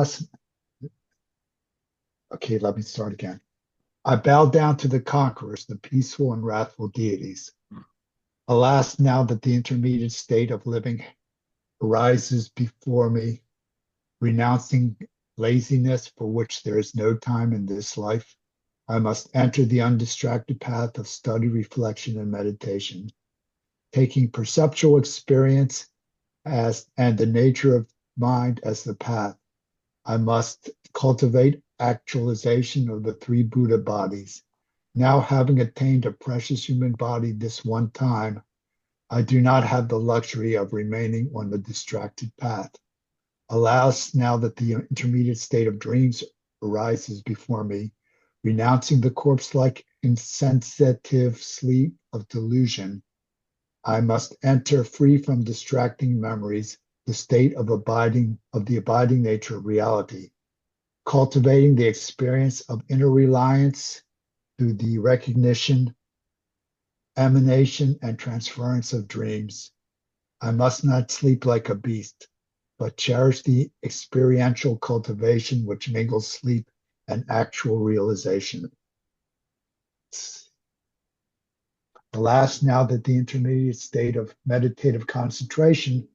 Alas, okay, let me start again. I bow down to the conquerors, the peaceful and wrathful deities. Alas, now that the intermediate state of living arises before me, renouncing laziness for which there is no time in this life, I must enter the undistracted path of study, reflection, and meditation, taking perceptual experience and the nature of mind as the path. I must cultivate actualization of the three Buddha bodies. Now, having attained a precious human body this one time, I do not have the luxury of remaining on the distracted path. Alas, now that the intermediate state of dreams arises before me, renouncing the corpse-like insensitive sleep of delusion, I must enter free from distracting memories, the state of the abiding nature of reality, cultivating the experience of inner reliance through the recognition, emanation, and transference of dreams. I must not sleep like a beast, but cherish the experiential cultivation which mingles sleep and actual realization. Alas, now that the intermediate state of meditative concentration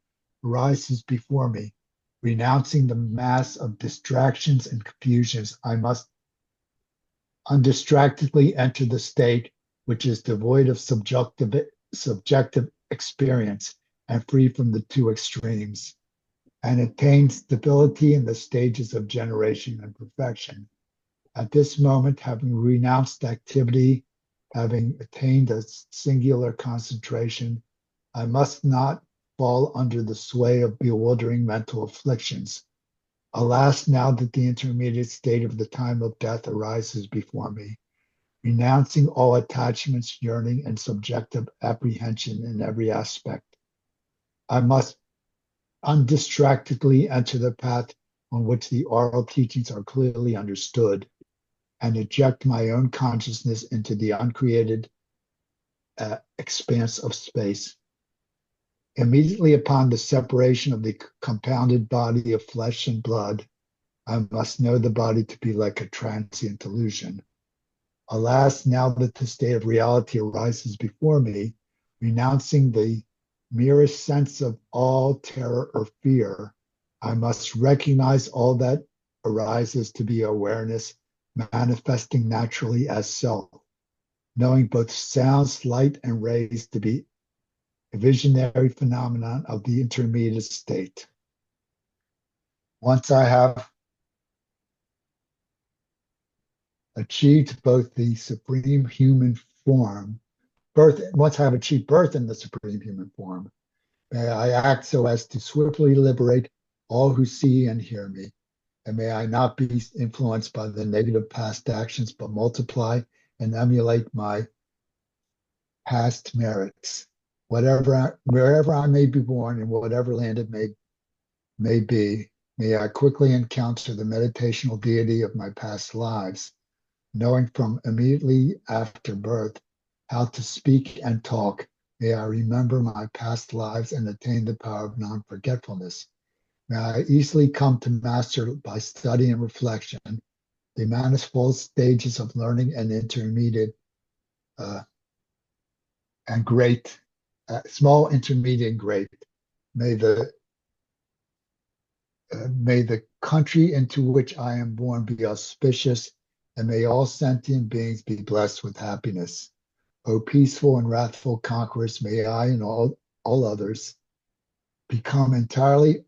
arises before me, renouncing the mass of distractions and confusions, I must undistractedly enter the state which is devoid of subjective experience and free from the two extremes, and attain stability in the stages of generation and perfection. At this moment, having renounced activity, having attained a singular concentration, I must not fall under the sway of bewildering mental afflictions. Alas, now that the intermediate state of the time of death arises before me, renouncing all attachments, yearning, and subjective apprehension in every aspect, I must undistractedly enter the path on which the oral teachings are clearly understood, and eject my own consciousness into the uncreated expanse of space. Immediately upon the separation of the compounded body of flesh and blood, I must know the body to be like a transient illusion. Alas, now that the state of reality arises before me, renouncing the merest sense of all terror or fear, I must recognize all that arises to be awareness manifesting naturally as self, knowing both sounds, light, and rays to be a visionary phenomenon of the intermediate state. Once I have achieved both the supreme human form, once I have achieved birth in the supreme human form, may I act so as to swiftly liberate all who see and hear me. And may I not be influenced by the negative past actions, but multiply and emulate my past merits. Wherever I may be born, in whatever land it may be, may I quickly encounter the meditational deity of my past lives, knowing from immediately after birth how to speak and talk. May I remember my past lives and attain the power of non-forgetfulness. May I easily come to master by study and reflection the manifold stages of learning and intermediate and great, small, intermediate, and great. May the country into which I am born be auspicious, and may all sentient beings be blessed with happiness. O peaceful and wrathful conquerors, may I and all others become entirely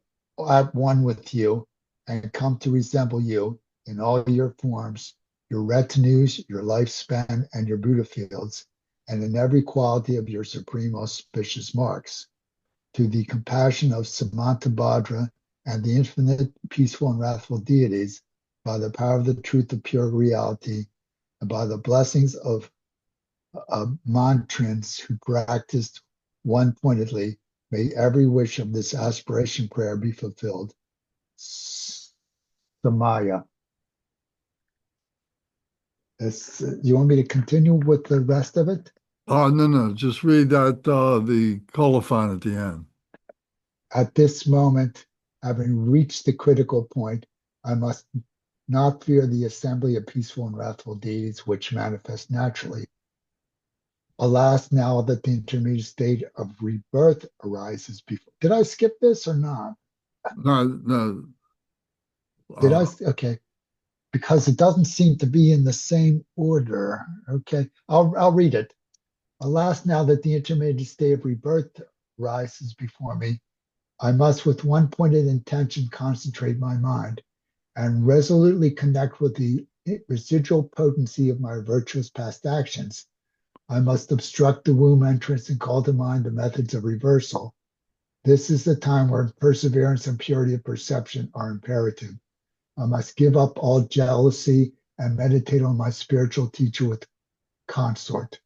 at one with you and come to resemble you in all your forms, your retinues, your lifespan, and your Buddha fields, and in every quality of your supreme auspicious marks. To the compassion of Samantabhadra and the infinite peaceful and wrathful deities, by the power of the truth of pure reality, and by the blessings of mantrins who practiced one-pointedly, may every wish of this aspiration prayer be fulfilled. Samaya. You want me to continue with the rest of it? No. Just read that, the colophon at the end. At this moment, having reached the critical point, I must not fear the assembly of peaceful and wrathful deities which manifest naturally. Alas, now that the intermediate state of rebirth arises before. Did I skip this or not? No, no. Did I? Uh, Okay, because it doesn't seem to be in the same order. Okay, I'll read it. Alas, now that the intermediate state of rebirth rises before me, I must with one pointed intention concentrate my mind and resolutely connect with the residual potency of my virtuous past actions. I must obstruct the womb entrance and call to mind the methods of reversal. This is the time where perseverance and purity of perception are imperative. I must give up all jealousy and meditate on my spiritual teacher with consort.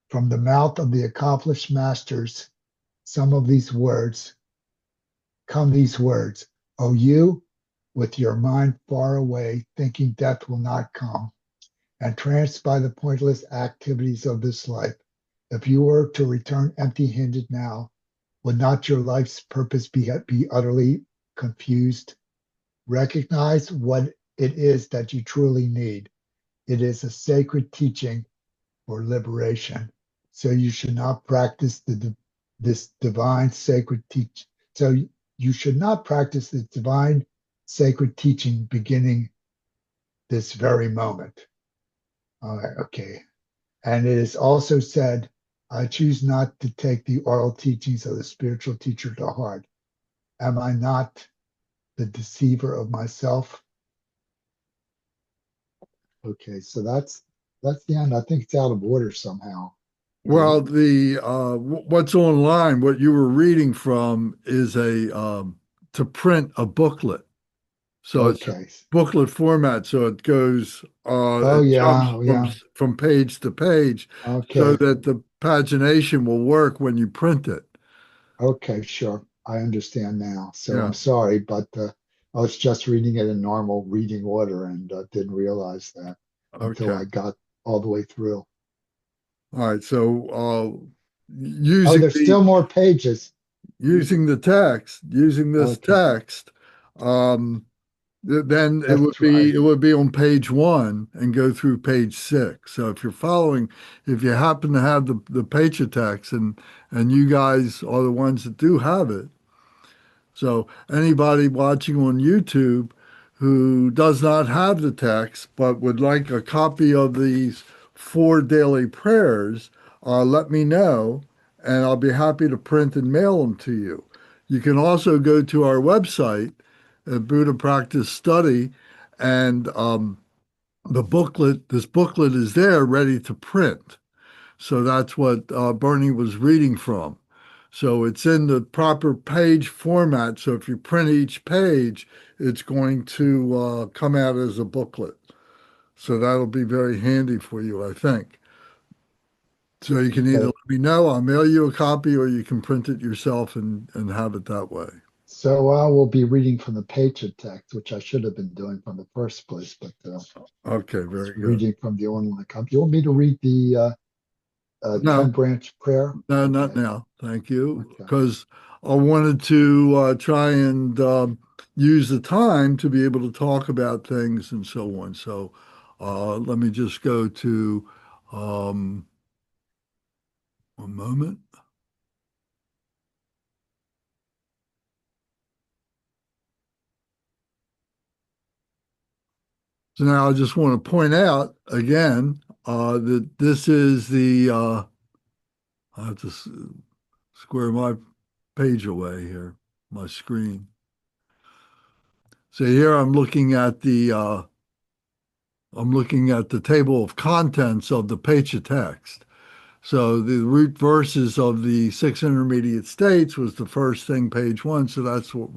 From the mouth of the accomplished masters, some of these words come these words, O you, with your mind far away, thinking death will not come, and tranced by the pointless activities of this life. If you were to return empty-handed now, would not your life's purpose be utterly confused? Recognize what it is that you truly need. It is a sacred teaching for liberation. So you should not practice this divine sacred teaching. So you should not practice this divine sacred teaching beginning this very moment. Okay. And it is also said, I choose not to take the oral teachings of the spiritual teacher to heart. Am I not the deceiver of myself? Okay, so that's the end. I think it's out of order somehow. well, what's online, what you were reading from is a to print a booklet. So it's a Okay. booklet format. So it goes, Oh it yeah, jumps oh yeah. from page to page, so Okay. that the pagination will work when you print it. Okay, sure. I understand now. So Yeah. I'm sorry, but I was just reading it in normal reading order and didn't realize that until Okay. I got all the way through. All right. So Oh, using there's the still more pages. using this Okay, text, um, then that's right. it would be on page one and go through page six. So if you're following, if you happen to have the page text and you guys are the ones that do have it, so anybody watching on YouTube who does not have the text but would like a copy of these four daily prayers, let me know and I'll be happy to print and mail them to you. You can also go to our website at Buddha Practice Study and this booklet is there ready to print. So that's what Bernie was reading from. So it's in the proper page format. So if you print each page, it's going to come out as a booklet. So that'll be very handy for you, I think. So you can either Okay. let me know, I'll mail you a copy, or you can print it yourself and have it that way. So I will be reading from the page text, which I should have been doing from the first place, but Okay, I was very good. reading from the online copy. You want me to read the 10 No, branch prayer? no, not Okay. now. Thank you. Okay. Because I wanted to try and use the time to be able to talk about things and so on. So let me just go to um, one moment. So now I just want to point out again that this is I have to square my page away here, my screen. So here I'm looking at the table of contents of the page of text. So the root verses of the six intermediate states was the first thing, page one. So that's what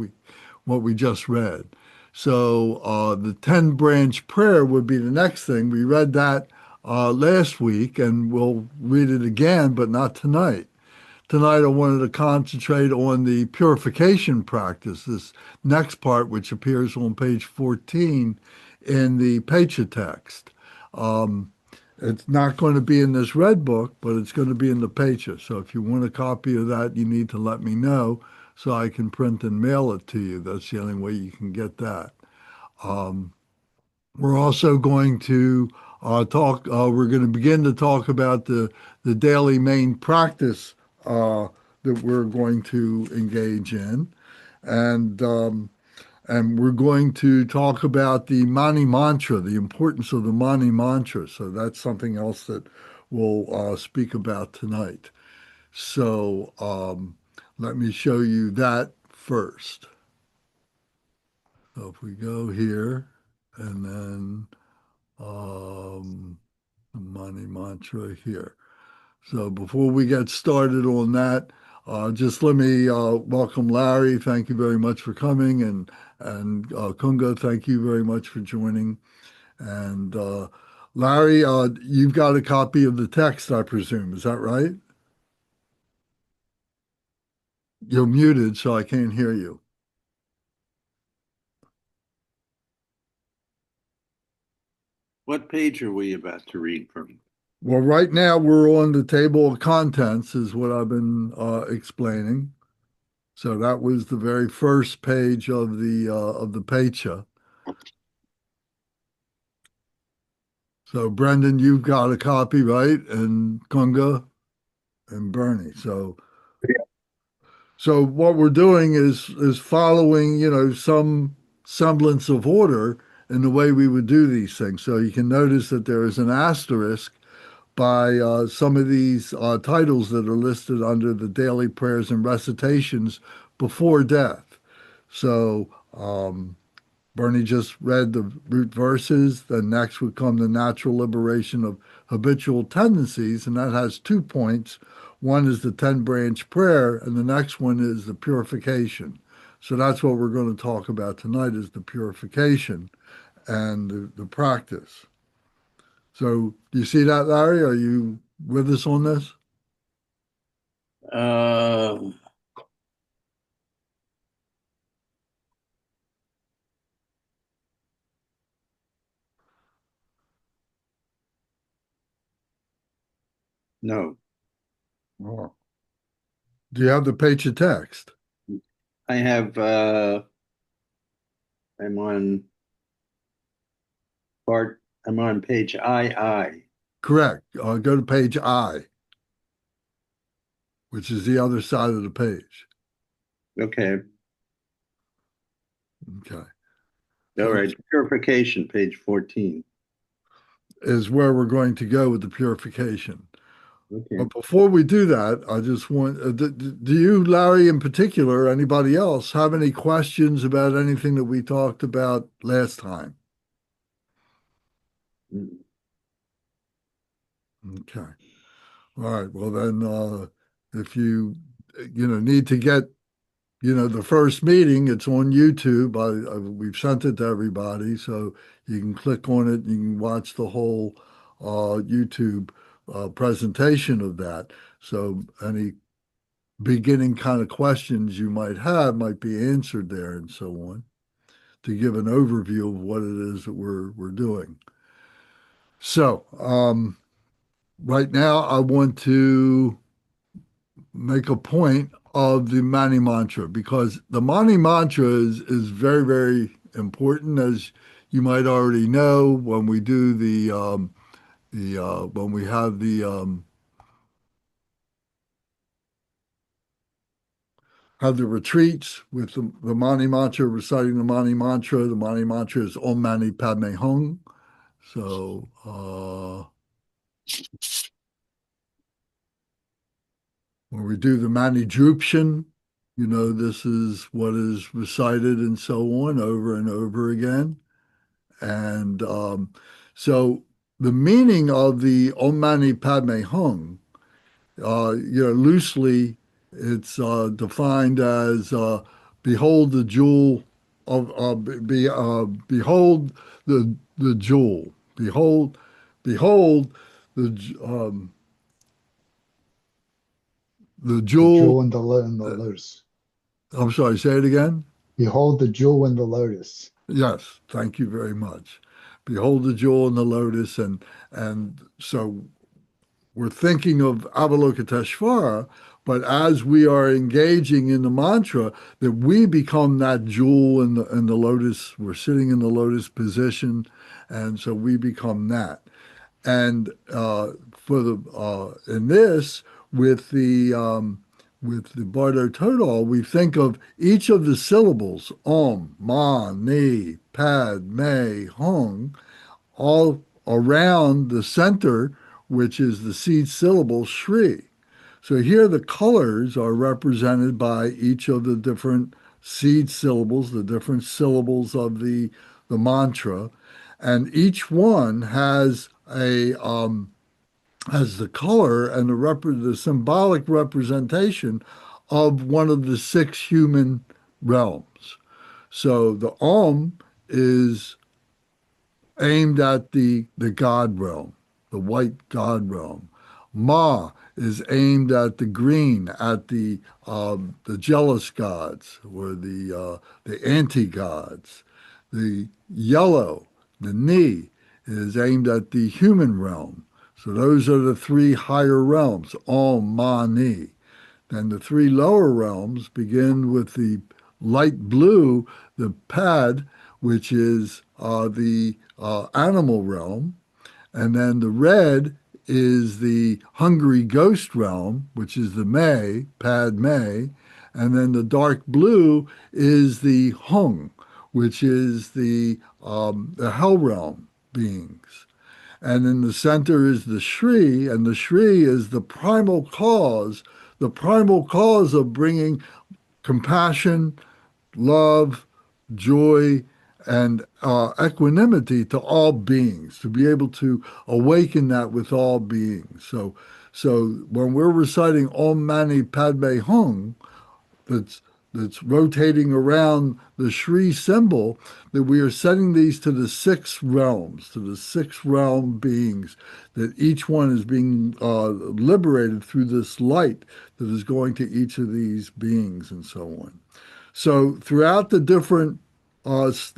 we just read. So the 10 branch prayer would be the next thing. We read that last week, and we'll read it again, but not tonight. Tonight, I wanted to concentrate on the purification practice, this next part, which appears on page 14 in the Pecha text. Um, it's not going to be in this red book, but it's going to be in the Pecha. So if you want a copy of that, you need to let me know so I can print and mail it to you. That's the only way you can get that. Um, we're also going to we're going to begin to talk about the daily main practice that we're going to engage in. And we're going to talk about the Mani Mantra, the importance of the Mani Mantra. So that's something else that we'll speak about tonight. So let me show you that first. So if we go here and then the Mani Mantra here. So before we get started on that, just let me welcome Larry. Thank you very much for coming, and Kunga, thank you very much for joining. And Larry, you've got a copy of the text, I presume. Is that right? You're muted, so I can't hear you. What page are we about to read from? Well, right now we're on the table of contents, is what I've been explaining. So that was the very first page of the Pecha. So Brendan, you've got a copy, right? And Kunga and Bernie. So what we're doing is following, some semblance of order in the way we would do these things. So you can notice that there is an asterisk by some of these titles that are listed under the daily prayers and recitations before death. So Bernie just read the root verses. Then next would come the natural liberation of habitual tendencies, and that has 2 points. One is the 10 branch prayer, and the next one is the purification. So that's what we're going to talk about tonight is the purification and the practice. So do you see that, Larry? Are you with us on this? Uh, no, Oh. Do you have the page of text? I have, I'm on I'm on page II. Correct. Go to page I, which is the other side of the page. Okay, Okay. all So right. Purification, page 14. is where we're going to go with the purification. Okay. But before we do that, I just want, do you, Larry, in particular, or anybody else, have any questions about anything that we talked about last time? Mm. Okay. All right. Well, then, if you need to get, the first meeting, it's on YouTube. We've sent it to everybody, so you can click on it. You can watch the whole YouTube presentation of that. So any beginning kind of questions you might have might be answered there and so on to give an overview of what it is that we're doing. So right now I want to make a point of the Mani Mantra because the Mani Mantra is very, very important, as you might already know when we do when we have the retreats with the Mani Mantra, reciting the Mani Mantra. The Mani Mantra is Om Mani Padme Hum. So when we do the Mani Druption, this is what is recited and so on over and over again. And so the meaning of the Om Mani Padme Hum, loosely, it's defined as behold the jewel of behold the jewel, behold the the The jewel. jewel in the lotus. I'm sorry, say it again. Behold the jewel in the lotus. Yes, thank you very much. Behold the jewel in the lotus, and so we're thinking of Avalokiteshvara, but as we are engaging in the mantra, that we become that jewel in the lotus. We're sitting in the lotus position, and so we become that. And for the in this with the Bardo Thodol, we think of each of the syllables Om, Ma, Ni, Pad, Me, Hung, all around the center, which is the seed syllable Shri. So here the colors are represented by each of the different seed syllables, the different syllables of the mantra, and each one has the color and the symbolic representation of one of the six human realms. So the Om is aimed at the God realm, the white God realm. Ma is aimed at the green, at the jealous gods or the anti gods. The yellow, the Ni, is aimed at the human realm. So those are the three higher realms, Om, Ma, Ni. Then the three lower realms begin with the light blue, the Pad, which is the animal realm. And then the red is the hungry ghost realm, which is the May, Pad May. And then the dark blue is the Hung, which is the hell realm beings. And in the center is the Shri, and the Shri is the primal cause of bringing compassion, love, joy, and equanimity to all beings, to be able to awaken that with all beings. So when we're reciting Om Mani Padme Hung, that's that's rotating around the Shri symbol, that we are setting these to the six realms, to the six realm beings, that each one is being liberated through this light that is going to each of these beings and so on. So throughout the different parts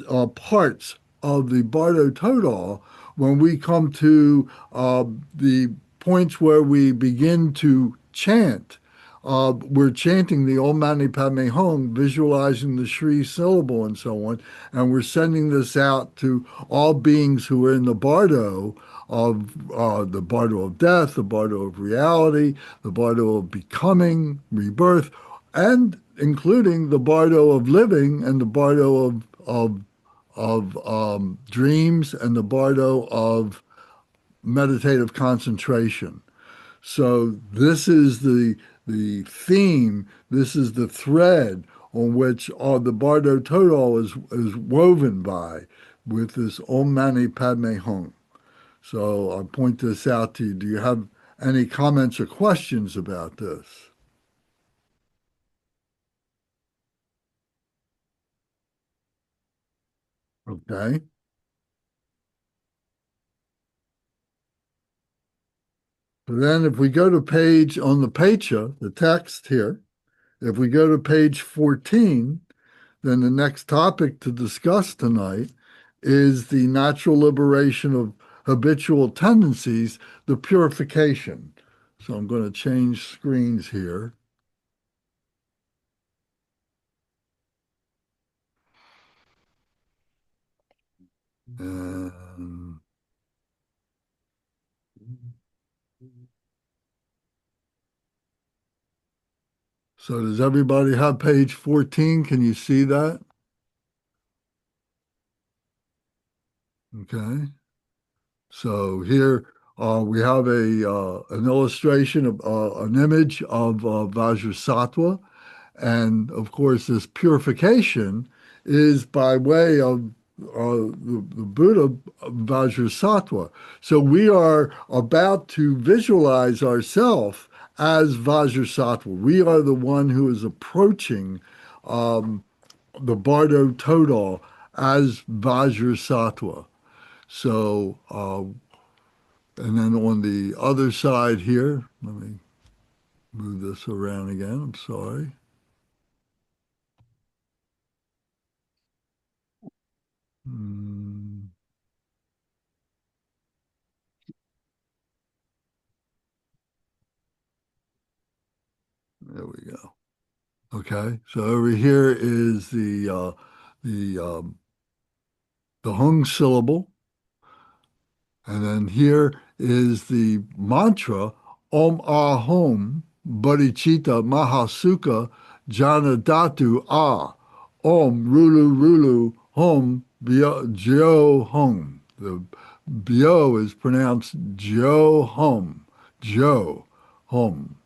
of the Bardo Thodol, when we come to the points where we begin to chant, we're chanting the Om Mani Padme Hum, visualizing the Shri syllable and so on, and we're sending this out to all beings who are in the Bardo the Bardo of death, the Bardo of reality, the Bardo of becoming, rebirth, and including the Bardo of living and the Bardo of dreams and the Bardo of meditative concentration. So this is the theme, this is the thread on which all the Bardo Thodol is woven by, with this Om Mani Padme Hum. So I'll point this out to you. Do you have any comments or questions about this? Okay. So then if we go to page on the Pecha, the text here, if we go to page 14, then the next topic to discuss tonight is the natural liberation of habitual tendencies, the purification. So I'm going to change screens here. And so does everybody have page 14? Can you see that? Okay. So here we have an illustration of an image of Vajrasattva. And of course, this purification is by way of the Buddha Vajrasattva. So we are about to visualize ourselves as Vajrasattva. We are the one who is approaching the Bardo Thodol as Vajrasattva. So, and then on the other side here, let me move this around again. I'm sorry. Hmm. we go. Okay, so over here is the hung syllable, and then here is the mantra Om Ahom Bodhicitta Mahasukha Jana Datu Ah Om Rulu Rulu Hom Jo Hom. The Bio is pronounced Jo Hom. Jo Hom.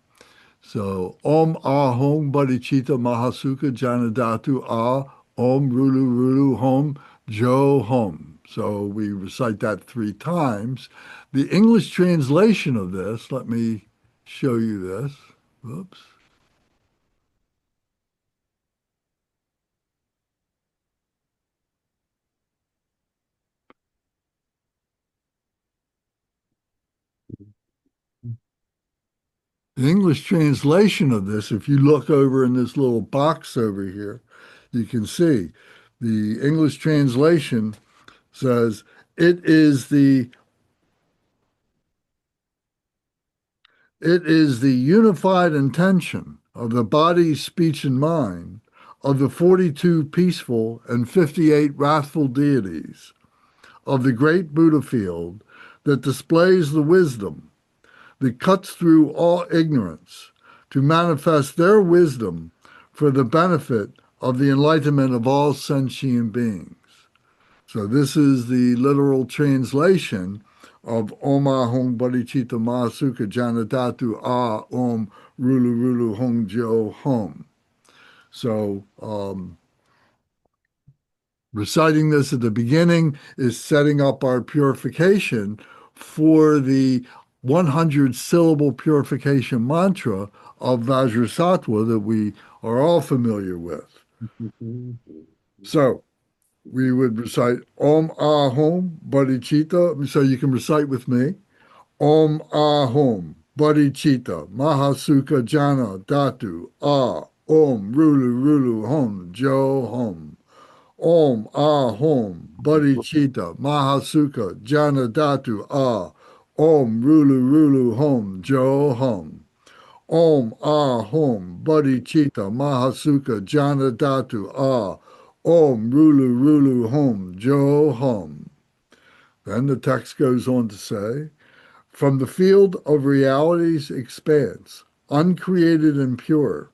So Om Ahom Bodhicitta Mahasukha Janadatu Ah Om Rulu Rulu Hom Jo Hom. So we recite that 3 times. The English translation of this, let me show you this. Whoops. The English translation of this, if you look over in this little box over here, you can see the English translation says, it is the unified intention of the body, speech, and mind of the 42 peaceful and 58 wrathful deities of the great Buddha field that displays the wisdom that cuts through all ignorance to manifest their wisdom for the benefit of the enlightenment of all sentient beings. So this is the literal translation of Om Ahom Bodhicitta Mahasukha Janadatu Ah Om Rulu Rulu Hong Jo Hom. So reciting this at the beginning is setting up our purification for the 100-syllable purification mantra of Vajrasattva that we are all familiar with. So we would recite Om Ahom Bodhicitta. So you can recite with me. Om Ahom Bodhicitta Mahasukha Jana Datu Ah Om Rulu Rulu Hom Jo Hom. Om Ahom Bodhicitta Mahasukha Jana Datu Ah Om Rulu Rulu Hom Jo Hom. Om Ahom Bodhicitta Mahasukha Jana Datu Ah Om Rulu Rulu Hom Jo Hom. Then the text goes on to say, from the field of reality's expanse, uncreated and pure,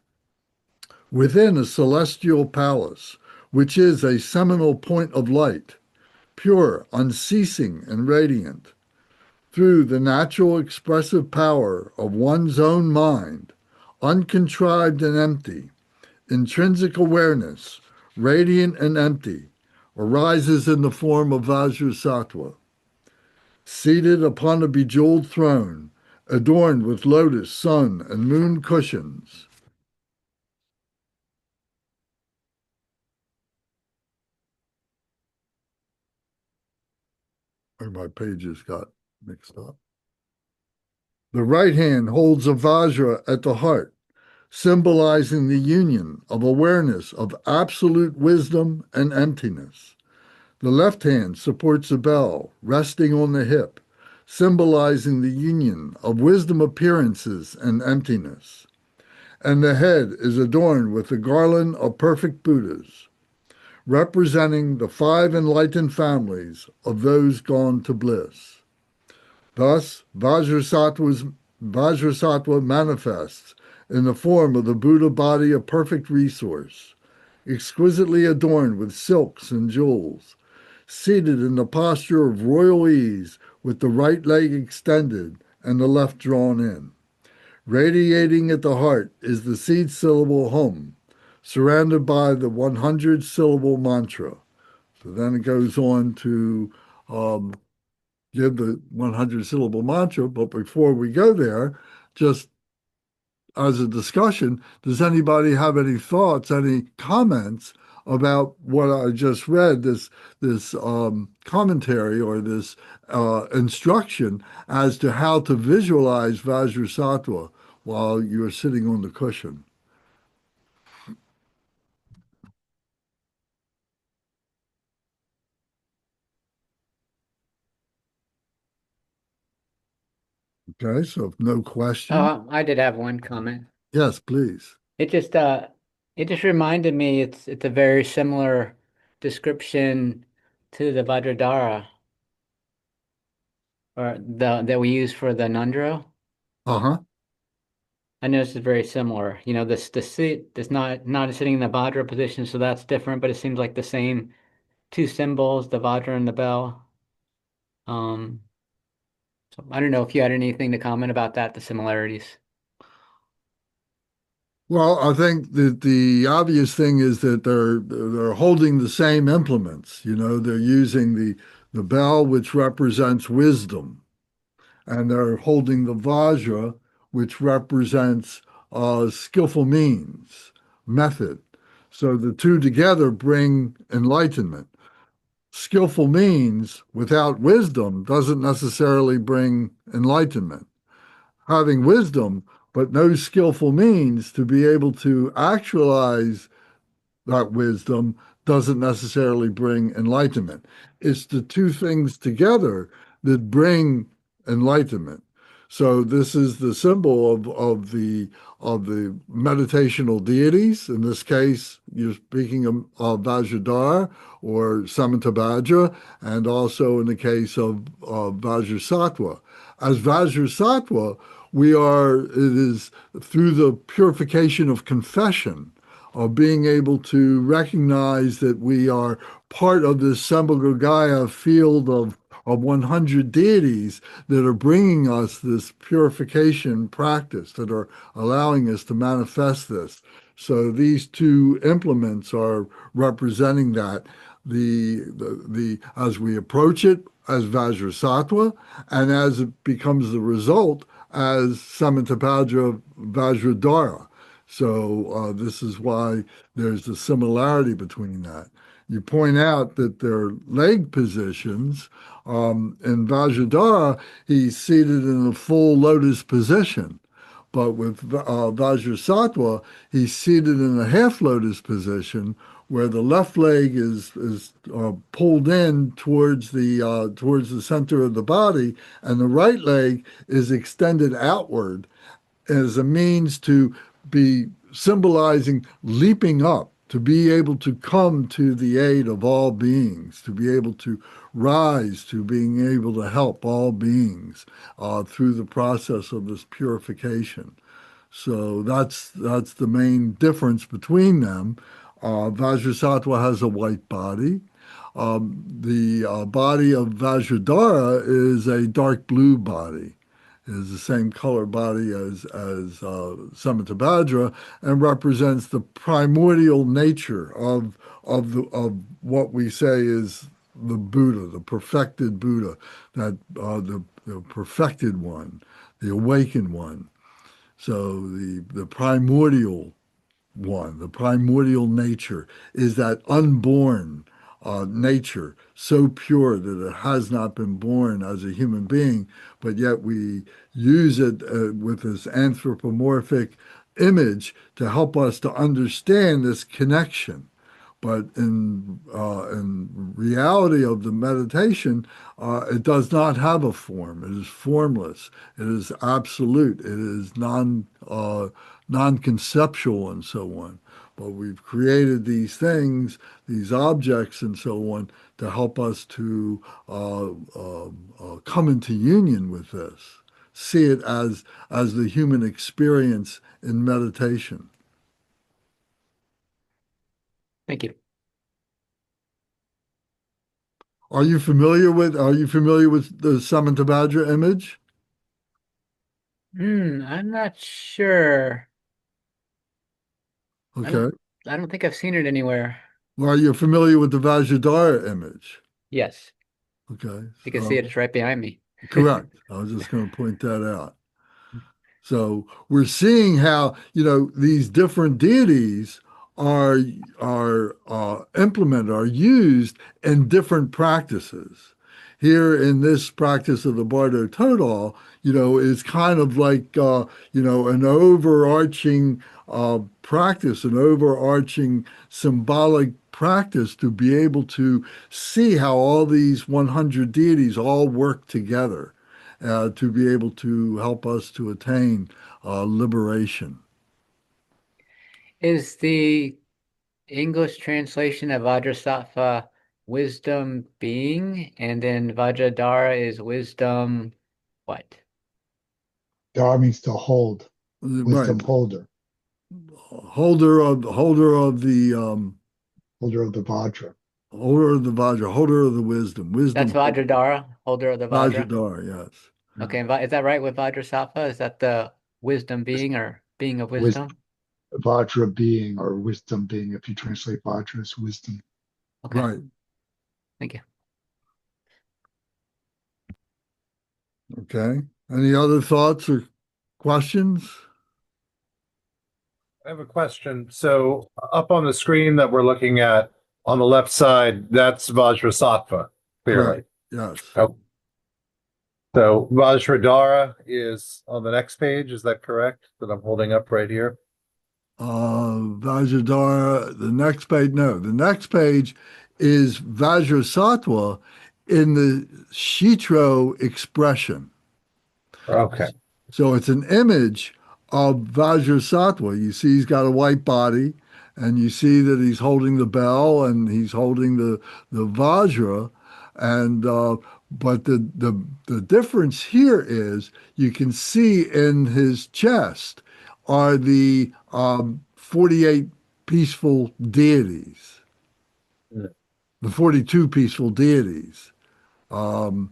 within a celestial palace, which is a seminal point of light, pure, unceasing, and radiant, through the natural expressive power of one's own mind, uncontrived and empty, intrinsic awareness, radiant and empty, arises in the form of Vajrasattva. Seated upon a bejeweled throne, adorned with lotus, sun, and moon cushions. Or my pages got mixed up. The right hand holds a Vajra at the heart, symbolizing the union of awareness of absolute wisdom and emptiness. The left hand supports a bell resting on the hip, symbolizing the union of wisdom appearances and emptiness. And the head is adorned with a garland of perfect Buddhas, representing the 5 enlightened families of those gone to bliss. Thus, Vajrasattva manifests in the form of the Buddha body of perfect resource, exquisitely adorned with silks and jewels, seated in the posture of royal ease with the right leg extended and the left drawn in. Radiating at the heart is the seed syllable hum, surrounded by the 100-syllable mantra. So then it goes on to give the 100-syllable mantra, but before we go there, just as a discussion, does anybody have any thoughts, any comments about what I just read, this commentary or this instruction as to how to visualize Vajrasattva while you're sitting on the cushion? Okay, so if no question. I did have one comment. Yes, please. It just reminded me it's a very similar description to the Vajradhara or the that we use for the Nundro. Uh-huh. I noticed it's very similar. You know, the seat is not sitting in the Vajra position, so that's different, but it seems like the same two symbols, the Vajra and the bell. Um, so I don't know if you had anything to comment about that, the similarities. Well, I think that the obvious thing is that they're holding the same implements. You know, they're using the bell, which represents wisdom, and they're holding the Vajra, which represents skillful means, method. So the two together bring enlightenment. Skillful means without wisdom doesn't necessarily bring enlightenment. Having wisdom, but no skillful means to be able to actualize that wisdom doesn't necessarily bring enlightenment. It's the two things together that bring enlightenment. So this is the symbol of the meditational deities. In this case, you're speaking of Vajradhara or Samantabhadra, and also in the case of Vajrasattva. As Vajrasattva, it is through the purification of confession, of being able to recognize that we are part of this Sambhogaya field of 100 deities that are bringing us this purification practice, that are allowing us to manifest this. So these two implements are representing that. The as we approach it as Vajrasattva, and as it becomes the result as Samantabhadra Vajradhara. So this is why there's a similarity between that. You point out that their leg positions. In Vajradhara, he's seated in a full lotus position. But with Vajrasattva, he's seated in a half lotus position where the left leg is pulled in towards the center of the body, and the right leg is extended outward as a means to be symbolizing leaping up, to be able to come to the aid of all beings, to be able to rise to being able to help all beings through the process of this purification. So that's the main difference between them. Vajrasattva has a white body. The body of Vajradhara is a dark blue body, is the same color body as Samantabhadra, and represents the primordial nature of what we say is the Buddha, the perfected Buddha, that the perfected one, the awakened one. So the primordial one, the primordial nature, is that unborn nature, so pure that it has not been born as a human being, but yet we use it with this anthropomorphic image to help us to understand this connection. But in reality of the meditation, it does not have a form. It is formless. It is absolute. It is non-conceptual and so on. But we've created these things, these objects and so on, to help us to come into union with this, see it as the human experience in meditation. Thank you. Are you familiar with the Samantabhadra image? I'm not sure. Okay. I don't think I've seen it anywhere. Well, are you familiar with the Vajradhara image? Yes, Okay. you can see it. It's right behind me. Correct. I was just going to point that out. So we're seeing how, these different deities are implemented, are used in different practices. Here in this practice of the Bardo Thodol, is kind of like, an overarching practice, an overarching symbolic practice to be able to see how all these 100 deities all work together to be able to help us to attain liberation. Is the English translation of Vajrasattva wisdom being, and then Vajradhara is wisdom what? Dar means to hold, Right. wisdom holder, Holder of the holder of the Vajra. holder of the Vajra, holder of the wisdom, That's wisdom holder. Vajradhara, holder of the Vajra. Vajradhara, yes. Okay, is that right with Vajrasattva? Is that the wisdom being or being of Wisdom, wisdom? Vajra being or wisdom being, if you translate Vajra as wisdom. Okay, Right. thank you. Okay. Any other thoughts or questions? I have a question. So up on the screen that we're looking at on the left side, that's Vajrasattva, clearly. Correct. Yes. Oh. So Vajradhara is on the next page. Is that correct? That I'm holding up right here? Vajradhara, the next page, no, the next page is Vajrasattva in the Shitro expression. Okay. So it's an image of Vajrasattva. You see he's got a white body, and you see that he's holding the bell and he's holding the Vajra. And but the difference here is you can see in his chest are the 48 peaceful deities, the 42 peaceful deities. And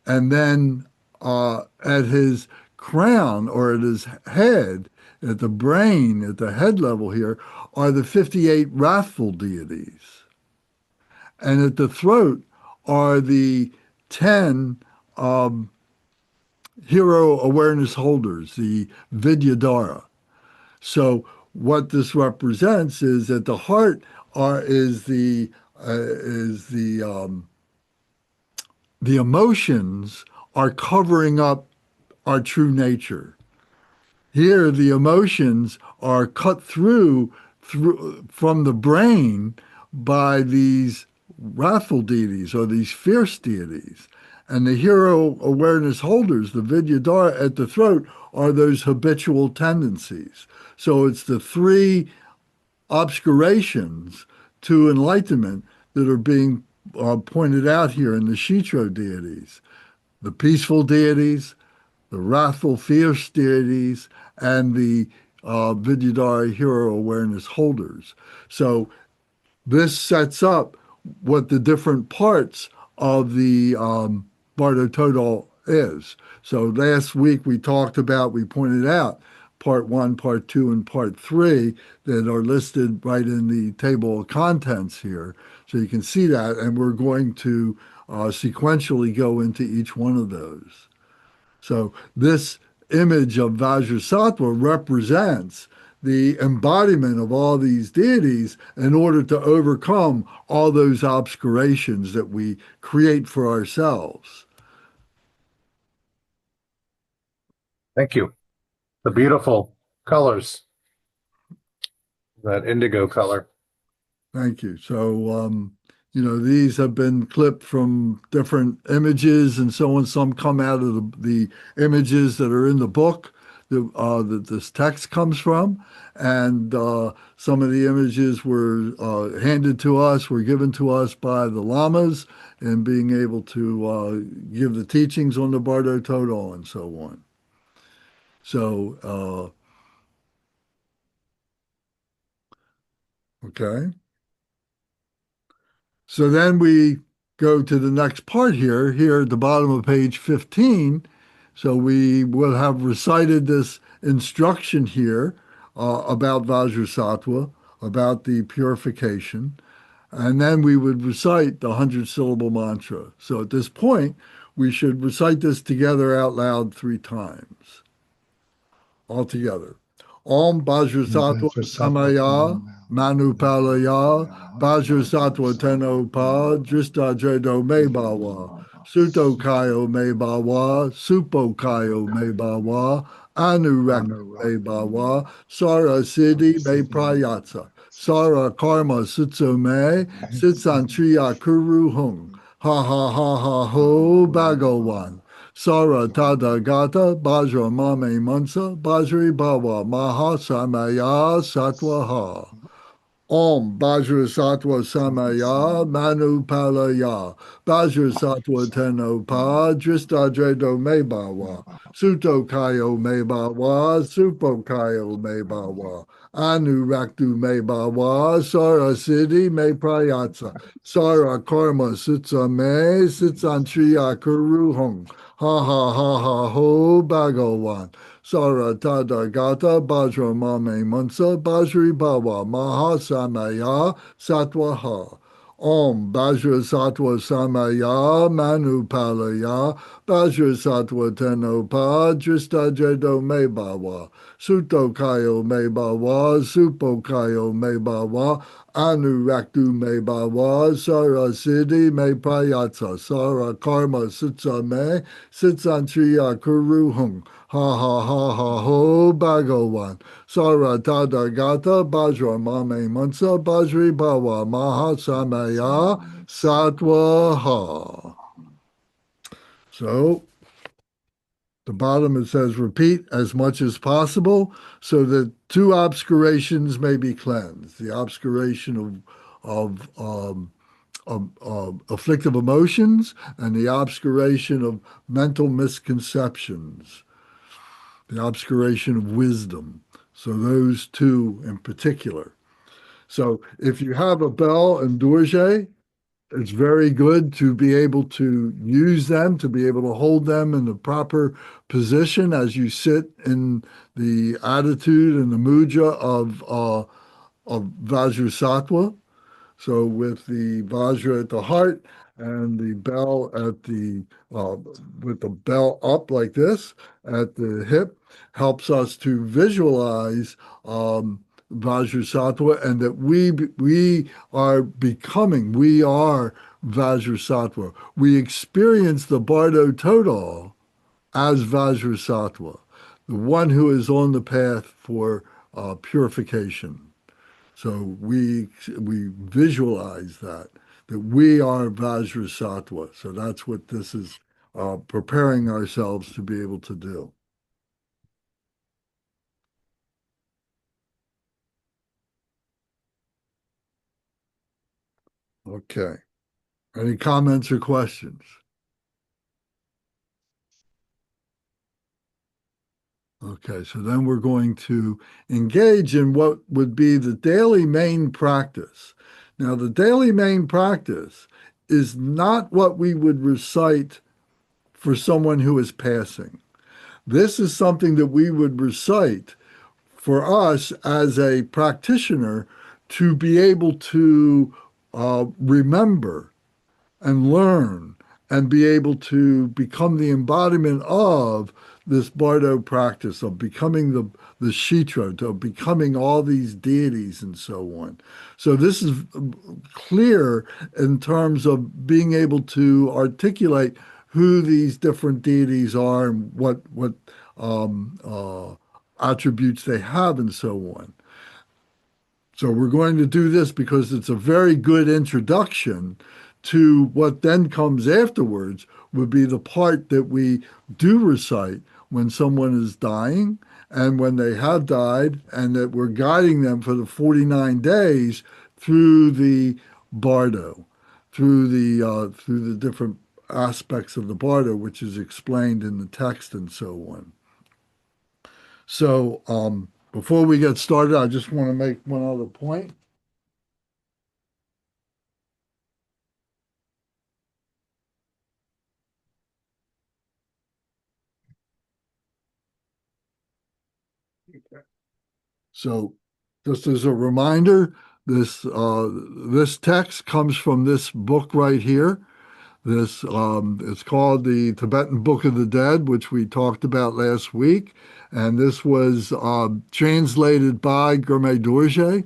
then at his crown or at his head, at the brain, at the head level here, are the 58 wrathful deities. And at the throat are the 10 hero awareness holders, the Vidyadhara. So what this represents is that the heart is the emotions are covering up our true nature. Here, the emotions are cut through from the brain by these wrathful deities or these fierce deities. And the hero awareness holders, the Vidyadhara at the throat, are those habitual tendencies. So it's the three obscurations to enlightenment that are being pointed out here in the Shitro deities. The peaceful deities, the wrathful, fierce deities, and the Vidyadhara hero awareness holders. So this sets up what the different parts of the Bardo Thodol is. So last week we pointed out part 1, part 2, and part 3 that are listed right in the table of contents here. So you can see that, and we're going to sequentially go into each one of those. So this image of Vajrasattva represents the embodiment of all these deities in order to overcome all those obscurations that we create for ourselves. Thank you. The beautiful colors, that indigo color. Thank you. So, these have been clipped from different images and so on. Some come out of the images that are in the book that this text comes from. And some of the images were handed to us, were given to us by the lamas in being able to give the teachings on the Bardo Thodol and so on. So, okay. So then we go to the next part here at the bottom of page 15. So we will have recited this instruction here about Vajrasattva, about the purification, and then we would recite the 100-syllable mantra. So at this point, we should recite this together out loud 3 times. All together. Om Vajrasattva Samaya Manupalaya Vajrasattva Tenopa Drista Dredo Me Bawa Suto Kayo Me Bawa Supo Kayo Me Bawa Anurak Me Bawa Sara Siddhi Me Prayatsa Sara Karma Sutso Me Sitsan Triya Kuru Hung Ha Ha Ha Ha Ho Bhagawan Sara Tadagata Bajra Mame Mansa Bajri Bhava Maha Samaya Satwaha. Om Vajrasattva Samaya Manu Palaya Vajrasattva Teno Pa Dristadredo Mebawa Suto Kayo Mebawa Supo Kayo Mebawa Anu Raktu Mebawa Sara Siddhi Me Prayatsa Sara Karma Sitsa Me Sitsantriya Kuruhong Ha ha ha ha ho Bhagawan Sara Tadagata Bajra Mame Mansa Bajri Bhava Maha Samaya Satwaha. Om Vajrasattva Samaya Manu Palaya Vajrasattva Tenopa Dristadredo Mebawa Suto Kayo Mebawa Supo Kayo Mebawa Anu Raktu Mebawa Sara Siddhi Me Prayatsa Sara Karma Sitsa Me Sitsantriya Kuruhung Ha ha ha ha ho Bhagawan Sara Tadagata Bajra Mame Mansa Bajri Bhava Maha Samaya Satwaha. So the bottom it says repeat as much as possible so that two obscurations may be cleansed. The obscuration of afflictive emotions and the obscuration of mental misconceptions, the obscuration of wisdom. So those two in particular. So if you have a bell and dorje, it's very good to be able to use them, to be able to hold them in the proper position as you sit in the attitude and the mudra of Vajrasattva. So with the Vajra at the heart and the bell at with the bell up like this at the hip helps us to visualize Vajrasattva and that we are Vajrasattva. We experience the Bardo Thodol as Vajrasattva, the one who is on the path for purification. So we visualize that we are Vajrasattva. So that's what this is preparing ourselves to be able to do. Okay. Any comments or questions? Okay, so then we're going to engage in what would be the daily main practice. Now, the daily main practice is not what we would recite for someone who is passing. This is something that we would recite for us as a practitioner to be able to remember and learn and be able to become the embodiment of this Bardo practice of becoming the Shitra, of becoming all these deities and so on. So this is clear in terms of being able to articulate who these different deities are and what attributes they have and so on. So we're going to do this because it's a very good introduction to what then comes afterwards would be the part that we do recite when someone is dying and when they have died, and that we're guiding them for the 49 days through the Bardo, through the different aspects of the Bardo, which is explained in the text and so on. So before we get started, I just want to make one other point. So just as a reminder, this text comes from this book right here. This it's called the Tibetan Book of the Dead, which we talked about last week, and this was translated by Gurme Dorje.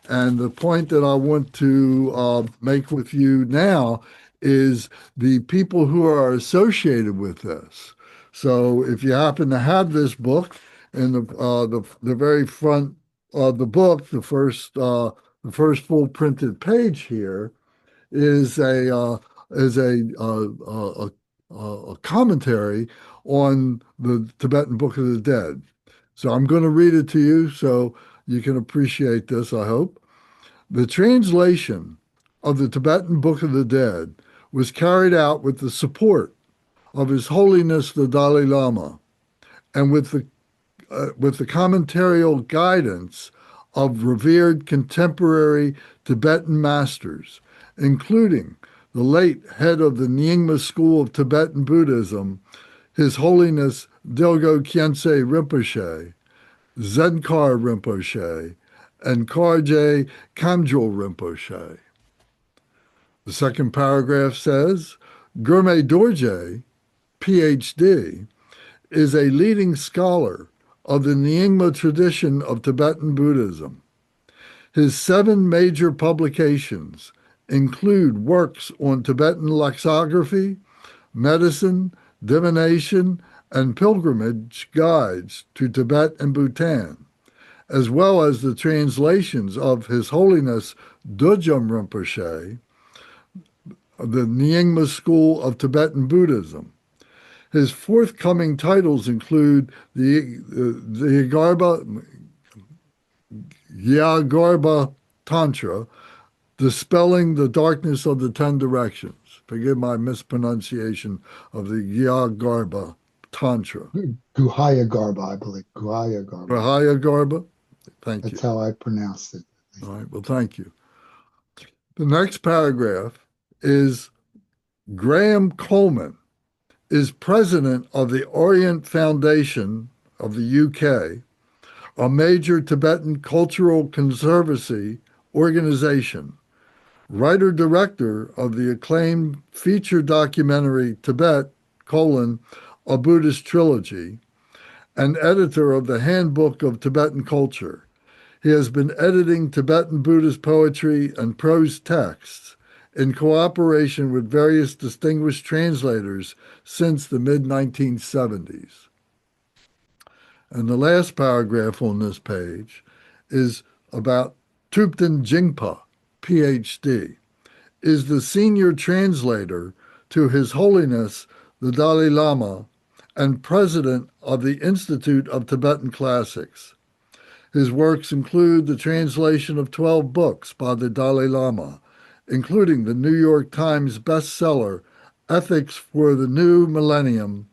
And the point that I want to make with you now is the people who are associated with this. So if you happen to have this book, in the very front of the book, the first full printed page here is a commentary on the Tibetan Book of the Dead. So I'm going to read it to you so you can appreciate this, I hope. The translation of the Tibetan Book of the Dead was carried out with the support of His Holiness the Dalai Lama and with the commentarial guidance of revered contemporary Tibetan masters, including the late head of the Nyingma school of Tibetan Buddhism, His Holiness Dilgo Khyentse Rinpoche, Zenkar Rinpoche, and Karje Kamjul Rinpoche. The second paragraph says, Gurme Dorje, PhD, is a leading scholar of the Nyingma tradition of Tibetan Buddhism. His 7 major publications include works on Tibetan lexicography, medicine, divination, and pilgrimage guides to Tibet and Bhutan, as well as the translations of His Holiness Dudjom Rinpoche, the Nyingma school of Tibetan Buddhism. His forthcoming titles include the Gyagarbha Tantra, Dispelling the Darkness of the 10 Directions. Forgive my mispronunciation of the Gyagarbha Tantra. Guhaya Garba, I believe. Guhaya Garba. Rahaya Garba. Thank you. That's how I pronounce it. All right, well, thank you. The next paragraph is Graham Coleman is president of the Orient Foundation of the UK, a major Tibetan cultural conservancy organization, writer-director of the acclaimed feature documentary Tibet, A Buddhist Trilogy, and editor of the Handbook of Tibetan Culture. He has been editing Tibetan Buddhist poetry and prose texts in cooperation with various distinguished translators since the mid-1970s. And the last paragraph on this page is about Thupten Jingpa, PhD, is the senior translator to His Holiness the Dalai Lama and president of the Institute of Tibetan Classics. His works include the translation of 12 books by the Dalai Lama, including the New York Times bestseller Ethics for the New Millennium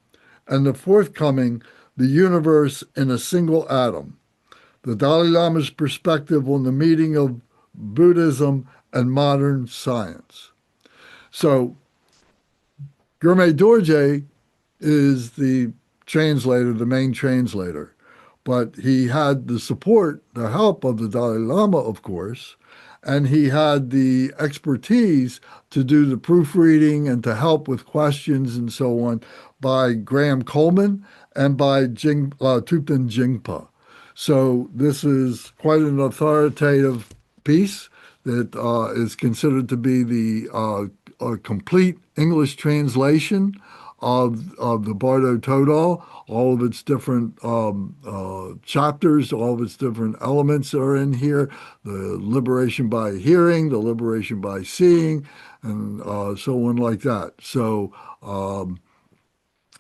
and the forthcoming The Universe in a Single Atom, the Dalai Lama's perspective on the meeting of Buddhism and modern science. So Gurme Dorje is the translator, the main translator, but he had the support, the help of the Dalai Lama, of course, and he had the expertise to do the proofreading and to help with questions and so on by Graham Coleman and by Thupten Jingpa. So this is quite an authoritative piece that is considered to be the complete English translation of the Bardo Thodol. All of its different chapters, all of its different elements are in here. The liberation by hearing, the liberation by seeing, and so on like that. So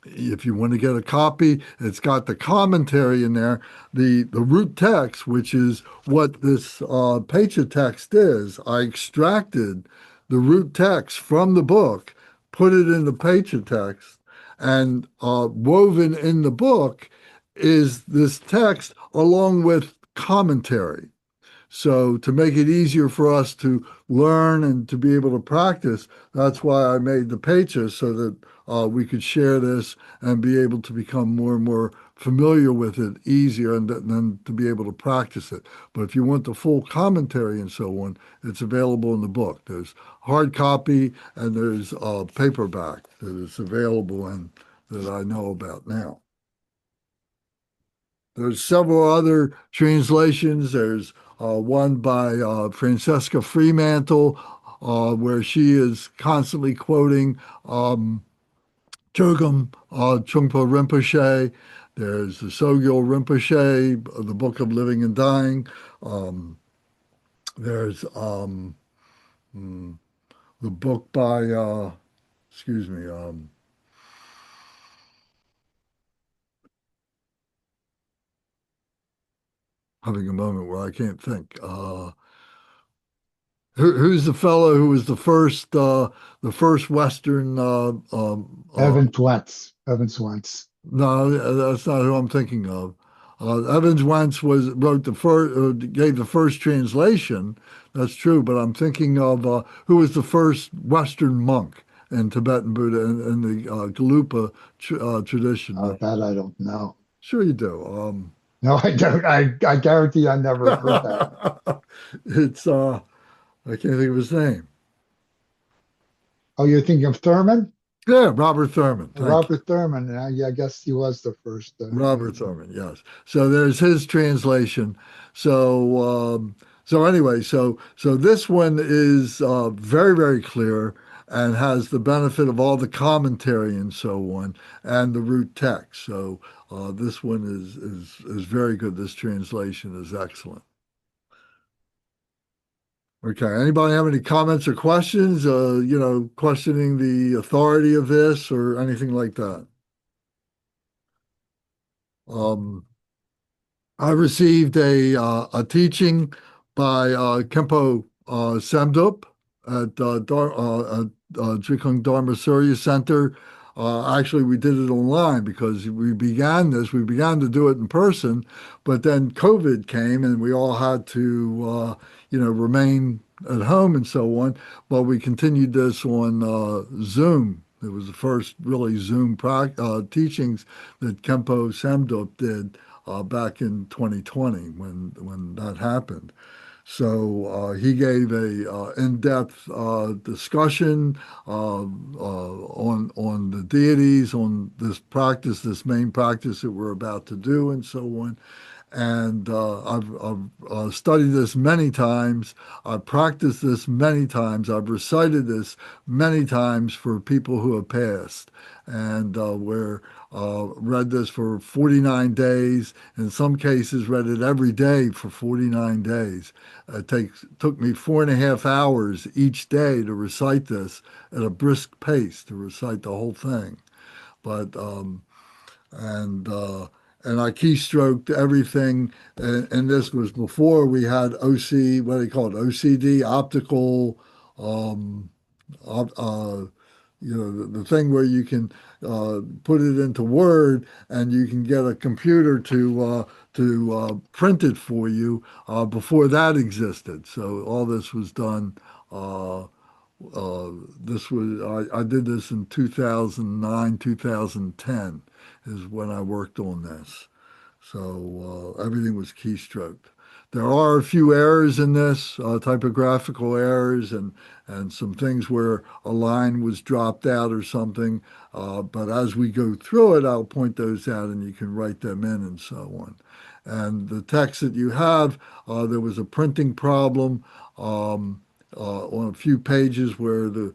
if you want to get a copy, it's got the commentary in there. The root text, which is what this Pecha text is, I extracted the root text from the book, put it in the Pecha text, and woven in the book is this text along with commentary. So to make it easier for us to learn and to be able to practice, that's why I made the Pecha, so that we could share this and be able to become more and more familiar with it easier, and then to be able to practice it. But if you want the full commentary and so on, it's available in the book. There's hard copy and there's paperback that is available and that I know about now. There's several other translations. There's one by Francesca Fremantle, where she is constantly quoting Chogyam Trungpa Rinpoche. There's the Sogyal Rinpoche, the Book of Living and Dying. There's the book by, having a moment where I can't think. Who's the fellow who was the first Western? Evans Wentz. Evans Wentz. No, that's not who I'm thinking of. Evans Wentz wrote the first, gave the first translation. That's true, but I'm thinking of who was the first Western monk in Tibetan Buddha in the Gelugpa tradition. That I don't know. Sure you do. No, I don't. I guarantee I never heard that. It's I can't think of his name. Oh, you're thinking of Thurman? Yeah, Robert Thurman. Thank you. Robert Thurman. Yeah, I guess he was the first. Robert Thurman, yes. So there's his translation. So anyway, so this one is very, very clear and has the benefit of all the commentary and so on and the root text. So this one is very good. This translation is excellent. Okay. Anybody have any comments or questions? Questioning the authority of this or anything like that? I received a teaching by Khenpo Samdup at Drikung Dharma Surya Center. Actually, we did it online because we began to do it in person, but then COVID came and we all had to, remain at home and so on. But we continued this on Zoom. It was the first really Zoom teachings that Khenpo Samdup did back in 2020 when that happened. So he gave a in-depth discussion on the deities, on this main practice that we're about to do, and so on. And I've studied this many times. I've practiced this many times. I've recited this many times for people who have passed. And read this for 49 days. In some cases, read it every day for 49 days. It took me 4.5 hours each day to recite this at a brisk pace, to recite the whole thing. But and I keystroked everything. And this was before we had what do they call it? OCD, optical, the thing where you can put it into Word and you can get a computer to print it for you. Before that existed, so all this was done. I did this in 2009, 2010 is when I worked on this. So everything was keystroked. There are a few errors in this, typographical errors and some things where a line was dropped out or something. But as we go through it, I'll point those out and you can write them in and so on. And the text that you have, there was a printing problem on a few pages where the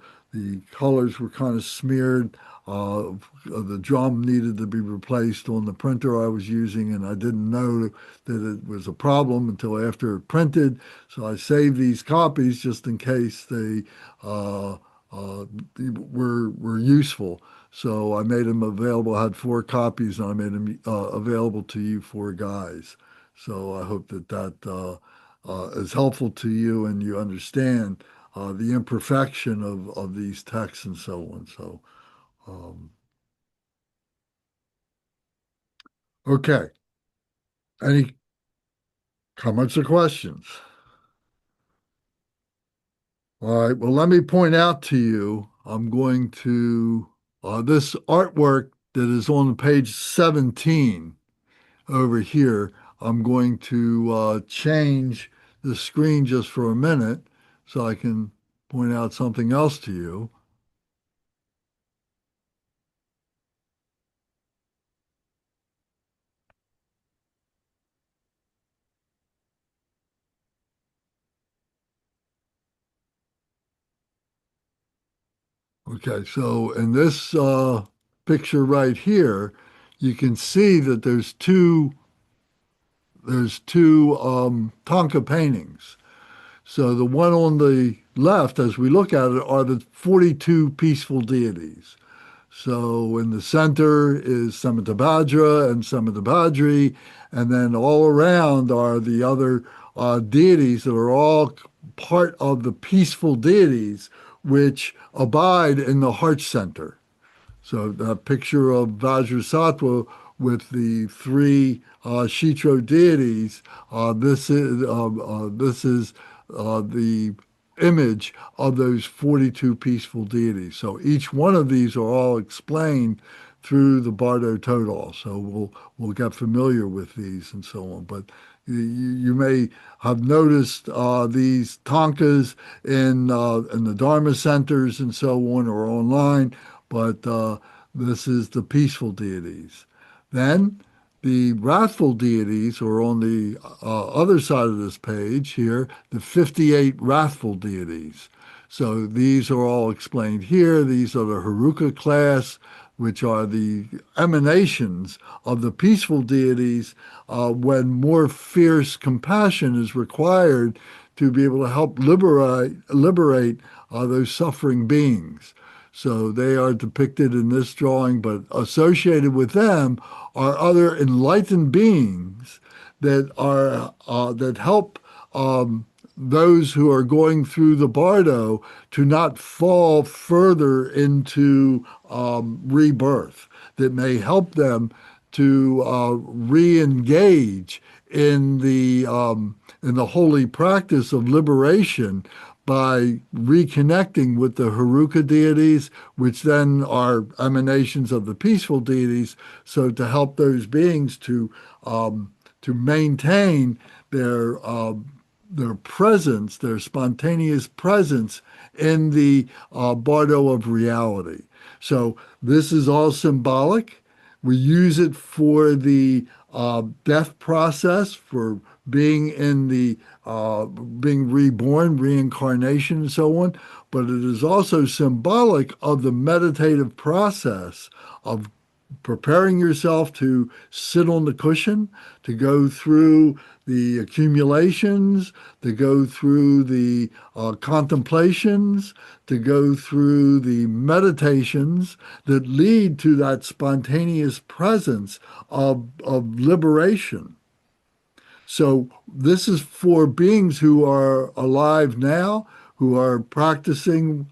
colors were kind of smeared. The drum needed to be replaced on the printer I was using, and I didn't know that it was a problem until after it printed. So I saved these copies just in case they were useful. So I made them available. I had 4 copies, and I made them available to you 4 guys. So I hope that is helpful to you and you understand the imperfection of these texts and so on. So. Okay. Any comments or questions? All right. Well, let me point out to you, I'm going to, this artwork that is on page 17 over here, I'm going to change the screen just for a minute so I can point out something else to you. Okay, so in this picture right here, you can see that there's two Tonka paintings. So the one on the left, as we look at it, are the 42 peaceful deities. So in the center is Samantabhadra and Samantabhadri, and then all around are the other deities that are all part of the peaceful deities which abide in the heart center. So the picture of Vajrasattva with the three Shitro deities, this is the image of those 42 peaceful deities. So each one of these are all explained through the Bardo Thodol. So we'll get familiar with these and so on. But you may have noticed these tankas in the Dharma centers and so on, or online. But this is the peaceful deities. Then the wrathful deities are on the other side of this page here, the 58 wrathful deities. So these are all explained here. These are the Haruka class, which are the emanations of the peaceful deities when more fierce compassion is required to be able to help liberate those suffering beings. So they are depicted in this drawing, but associated with them are other enlightened beings that are that help those who are going through the bardo to not fall further into rebirth. That may help them to re-engage in the holy practice of liberation by reconnecting with the Haruka deities, which then are emanations of the peaceful deities. So to help those beings to maintain their presence, their spontaneous presence in the bardo of reality. So this is all symbolic. We use it for the death process, for being in the being reborn, reincarnation, and so on. But it is also symbolic of the meditative process of preparing yourself to sit on the cushion, to go through the accumulations, to go through the contemplations, to go through the meditations that lead to that spontaneous presence of liberation. So this is for beings who are alive now, who are practicing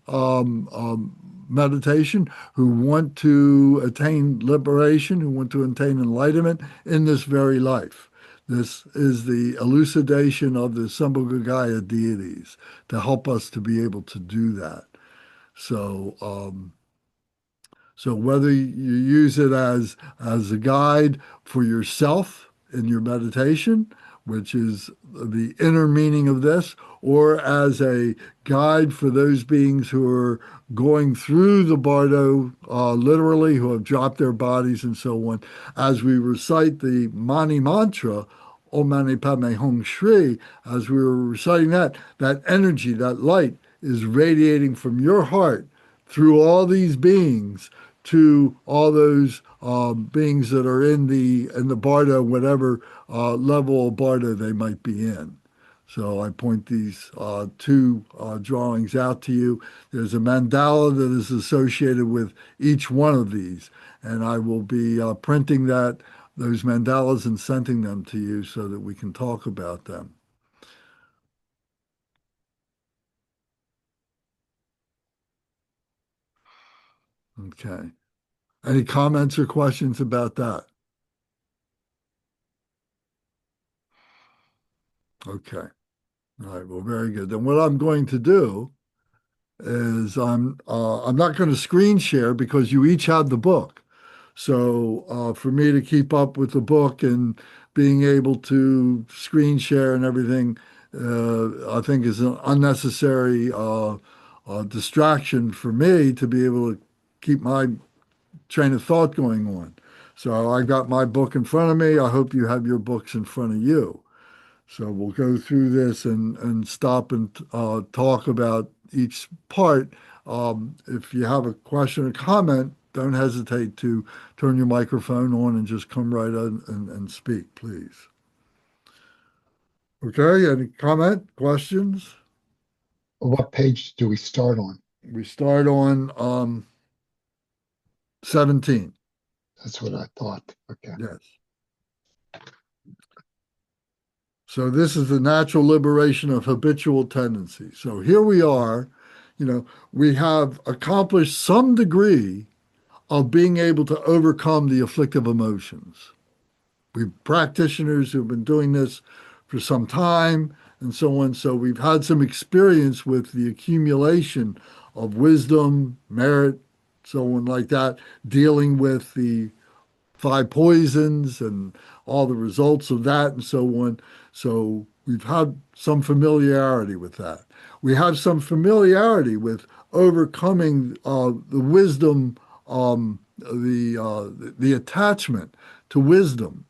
meditation, who want to attain liberation, who want to attain enlightenment in this very life. This is the elucidation of the Sambhogagaya deities to help us to be able to do that. So, so whether you use it as a guide for yourself in your meditation, which is the inner meaning of this, or as a guide for those beings who are going through the bardo, literally, who have dropped their bodies and so on, as we recite the Mani mantra, Om Mani Padme Hum Shri, as we were reciting that energy, that light is radiating from your heart through all these beings to all those beings that are in the bardo, whatever level of bardo they might be in. So I point these two drawings out to you. There's a mandala that is associated with each one of these, and I will be printing those mandalas and sending them to you so that we can talk about them. Okay. Any comments or questions about that? Okay. All right. Well, very good. Then what I'm going to do is I'm not going to screen share because you each have the book. So for me to keep up with the book and being able to screen share and everything, I think is an unnecessary distraction for me to be able to keep my train of thought going on. So I got my book in front of me. I hope you have your books in front of you. So we'll go through this and stop and talk about each part. If you have a question or comment, don't hesitate to turn your microphone on and just come right on and speak, please. Okay, any comment, questions? What page do we start on? We start on 17. That's what I thought. Okay. Yes. So this is the natural liberation of habitual tendency. So here we are, we have accomplished some degree of being able to overcome the afflictive emotions. We've practitioners who've been doing this for some time and so on. So we've had some experience with the accumulation of wisdom, merit, so on like that, dealing with the 5 poisons and all the results of that and so on. So we've had some familiarity with that. We have some familiarity with overcoming the wisdom, the attachment to wisdom,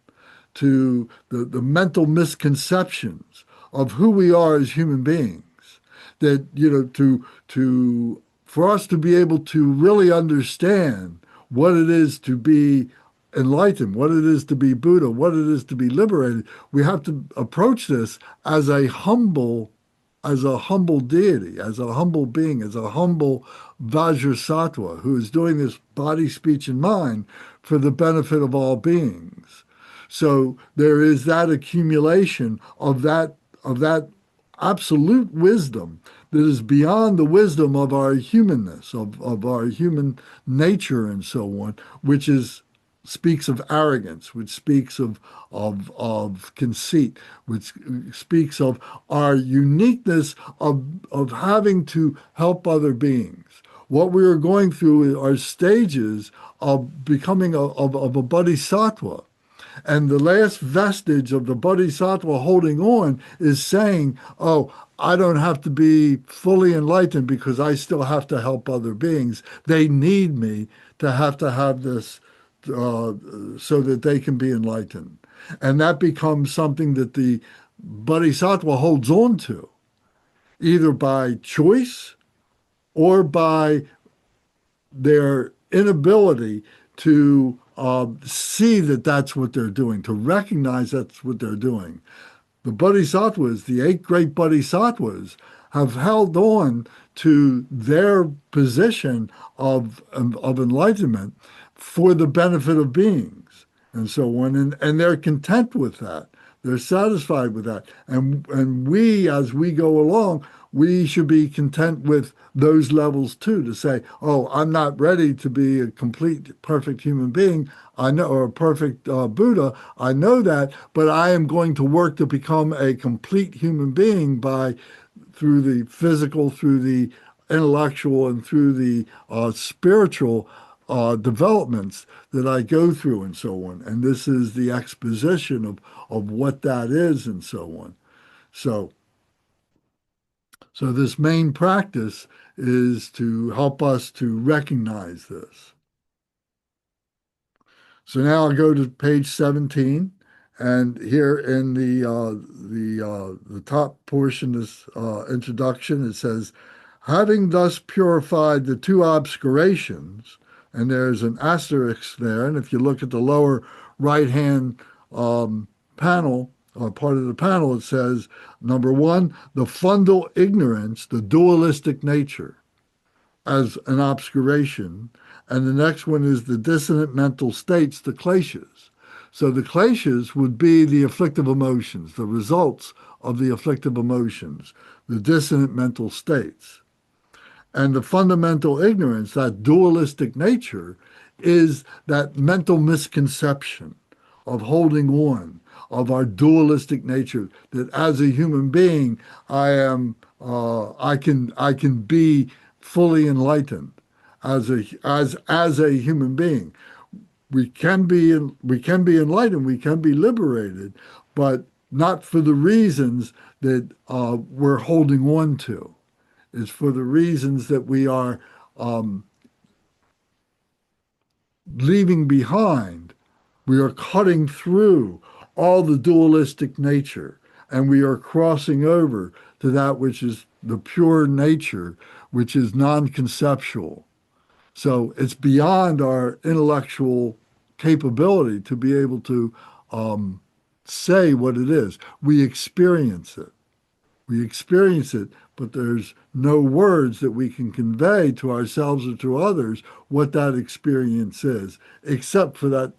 to the mental misconceptions of who we are as human beings. That, for us to be able to really understand what it is to be enlightened, what it is to be Buddha, what it is to be liberated, we have to approach this as a humble deity, as a humble being, as a humble Vajrasattva who is doing this body, speech, and mind for the benefit of all beings. So there is that accumulation of that absolute wisdom that is beyond the wisdom of our humanness, of our human nature and so on, which speaks of arrogance, which speaks of conceit, which speaks of our uniqueness of having to help other beings. What we are going through are stages of becoming of a bodhisattva. And the last vestige of the bodhisattva holding on is saying, oh, I don't have to be fully enlightened because I still have to help other beings. They need me to have this so that they can be enlightened. And that becomes something that the bodhisattva holds on to, either by choice or by their inability to see that that's what they're doing, to recognize that's what they're doing. The bodhisattvas, the 8 great bodhisattvas, have held on to their position of enlightenment for the benefit of beings and so on. And they're content with that. They're satisfied with that. And we, as we go along, we should be content with those levels too, to say, oh, I'm not ready to be a complete, perfect human being, I know, or a perfect Buddha. I know that, but I am going to work to become a complete human being through the physical, through the intellectual, and through the spiritual developments that I go through and so on. And this is the exposition of what that is and so on. So this main practice is to help us to recognize this. So now I'll go to page 17, and here in the top portion of this introduction, it says, having thus purified the 2 obscurations, and there's an asterisk there, and if you look at the lower right-hand panel, part of the panel, it says, number 1, the fundal ignorance, the dualistic nature, as an obscuration. And the next one is the dissonant mental states, the kleshas. So the kleshas would be the afflictive emotions, the results of the afflictive emotions, the dissonant mental states. And the fundamental ignorance, that dualistic nature, is that mental misconception of holding on, of our dualistic nature, that as a human being, I can be fully enlightened as a human being. We can be enlightened, we can be liberated, but not for the reasons that we're holding on to. It's for the reasons that we are leaving behind. We are cutting through all the dualistic nature, and we are crossing over to that which is the pure nature, which is non-conceptual. So it's beyond our intellectual capability to be able to say what it is. We experience it. We experience it but there's no words that we can convey to ourselves or to others what that experience is, except for that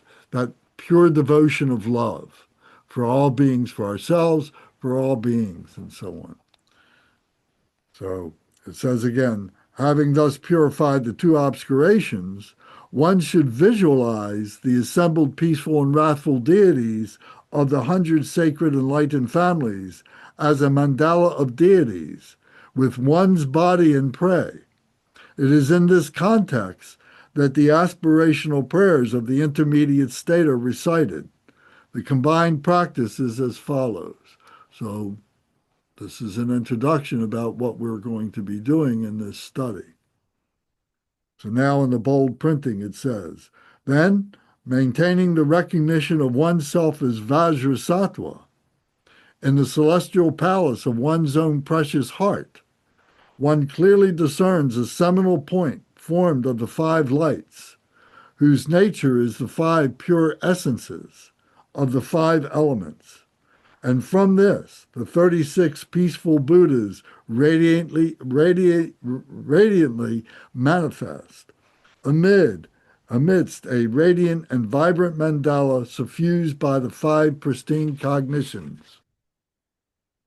pure devotion of love for all beings, for ourselves, for all beings, and so on. So it says again, having thus purified the two obscurations, one should visualize the assembled peaceful and wrathful deities of the 100 sacred enlightened families as a mandala of deities, with one's body in prey. It is in this context that the aspirational prayers of the intermediate state are recited. The combined practice is as follows. So this is an introduction about what we're going to be doing in this study. So now in the bold printing it says, then, maintaining the recognition of oneself as Vajrasattva in the celestial palace of one's own precious heart, one clearly discerns a seminal point formed of the 5 lights, whose nature is the 5 pure essences of the 5 elements. And from this, the 36 peaceful Buddhas radiantly manifest amidst a radiant and vibrant mandala suffused by the 5 pristine cognitions.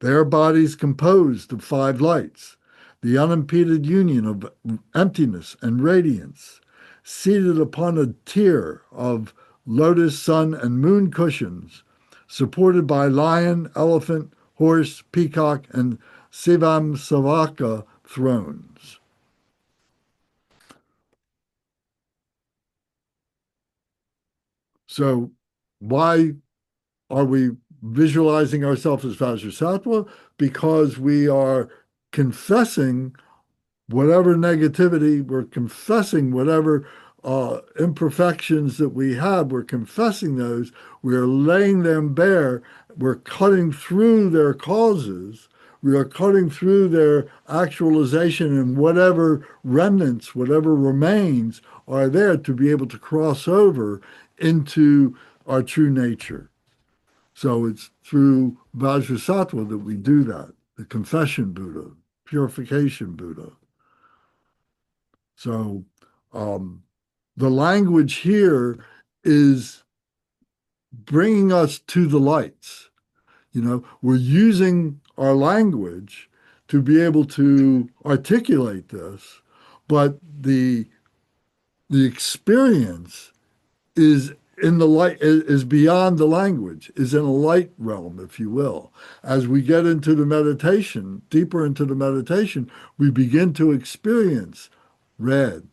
Their bodies composed of 5 lights, the unimpeded union of emptiness and radiance, seated upon a tier of lotus, sun, and moon cushions, supported by lion, elephant, horse, peacock, and Samantabhadra thrones. So why are we visualizing ourselves as Vajrasattva? Because we are confessing whatever negativity, we're confessing whatever imperfections that we have, we're confessing those, we're laying them bare, we're cutting through their causes, we are cutting through their actualization, and whatever remnants, whatever remains are there to be able to cross over into our true nature. So it's through Vajrasattva that we do that, the confession Buddha, purification Buddha. So the language here is bringing us to the lights. You know, we're using our language to be able to articulate this, but the experience is in the light, is beyond the language, is in a light realm, if you will. As we get into the meditation, deeper into the meditation, we begin to experience red,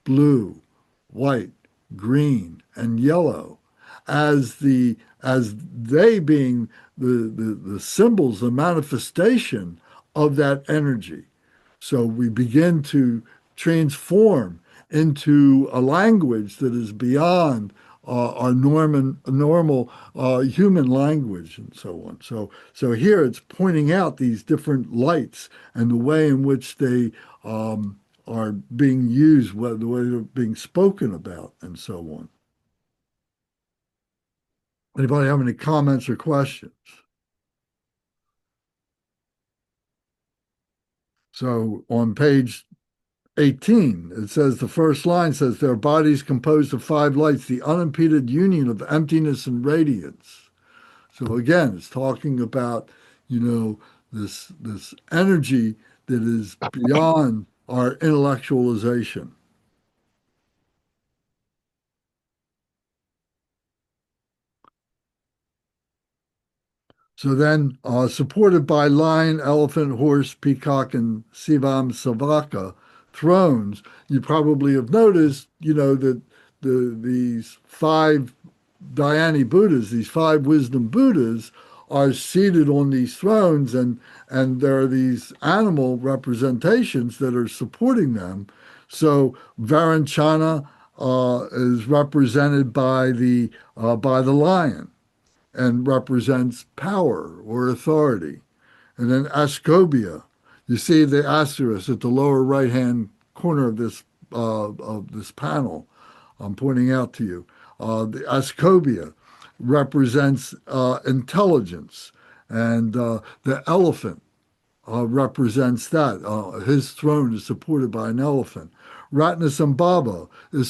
blue, white, green, and yellow as they being the symbols, the manifestation of that energy. So we begin to transform into a language that is beyond our normal human language and so on. So here it's pointing out these different lights and the way in which they are being used, the way they're being spoken about, and so on. Anybody have any comments or questions? So on page 18, it says, the first line says, their bodies composed of 5 lights, the unimpeded union of emptiness and radiance. So again, it's talking about, you know, this energy that is beyond our intellectualization. So then, supported by lion, elephant, horse, peacock, and Samantabhadra thrones, you probably have noticed, you know, that these 5 Dhyani Buddhas, these 5 wisdom Buddhas, are seated on these thrones, and there are these animal representations that are supporting them. So Varanchana is represented by the lion and represents power or authority. And then Ascobia, you see the asterisk at the lower right-hand corner of this panel I'm pointing out to you. The Ascobia represents intelligence, and the elephant represents that. His throne is supported by an elephant. Ratna is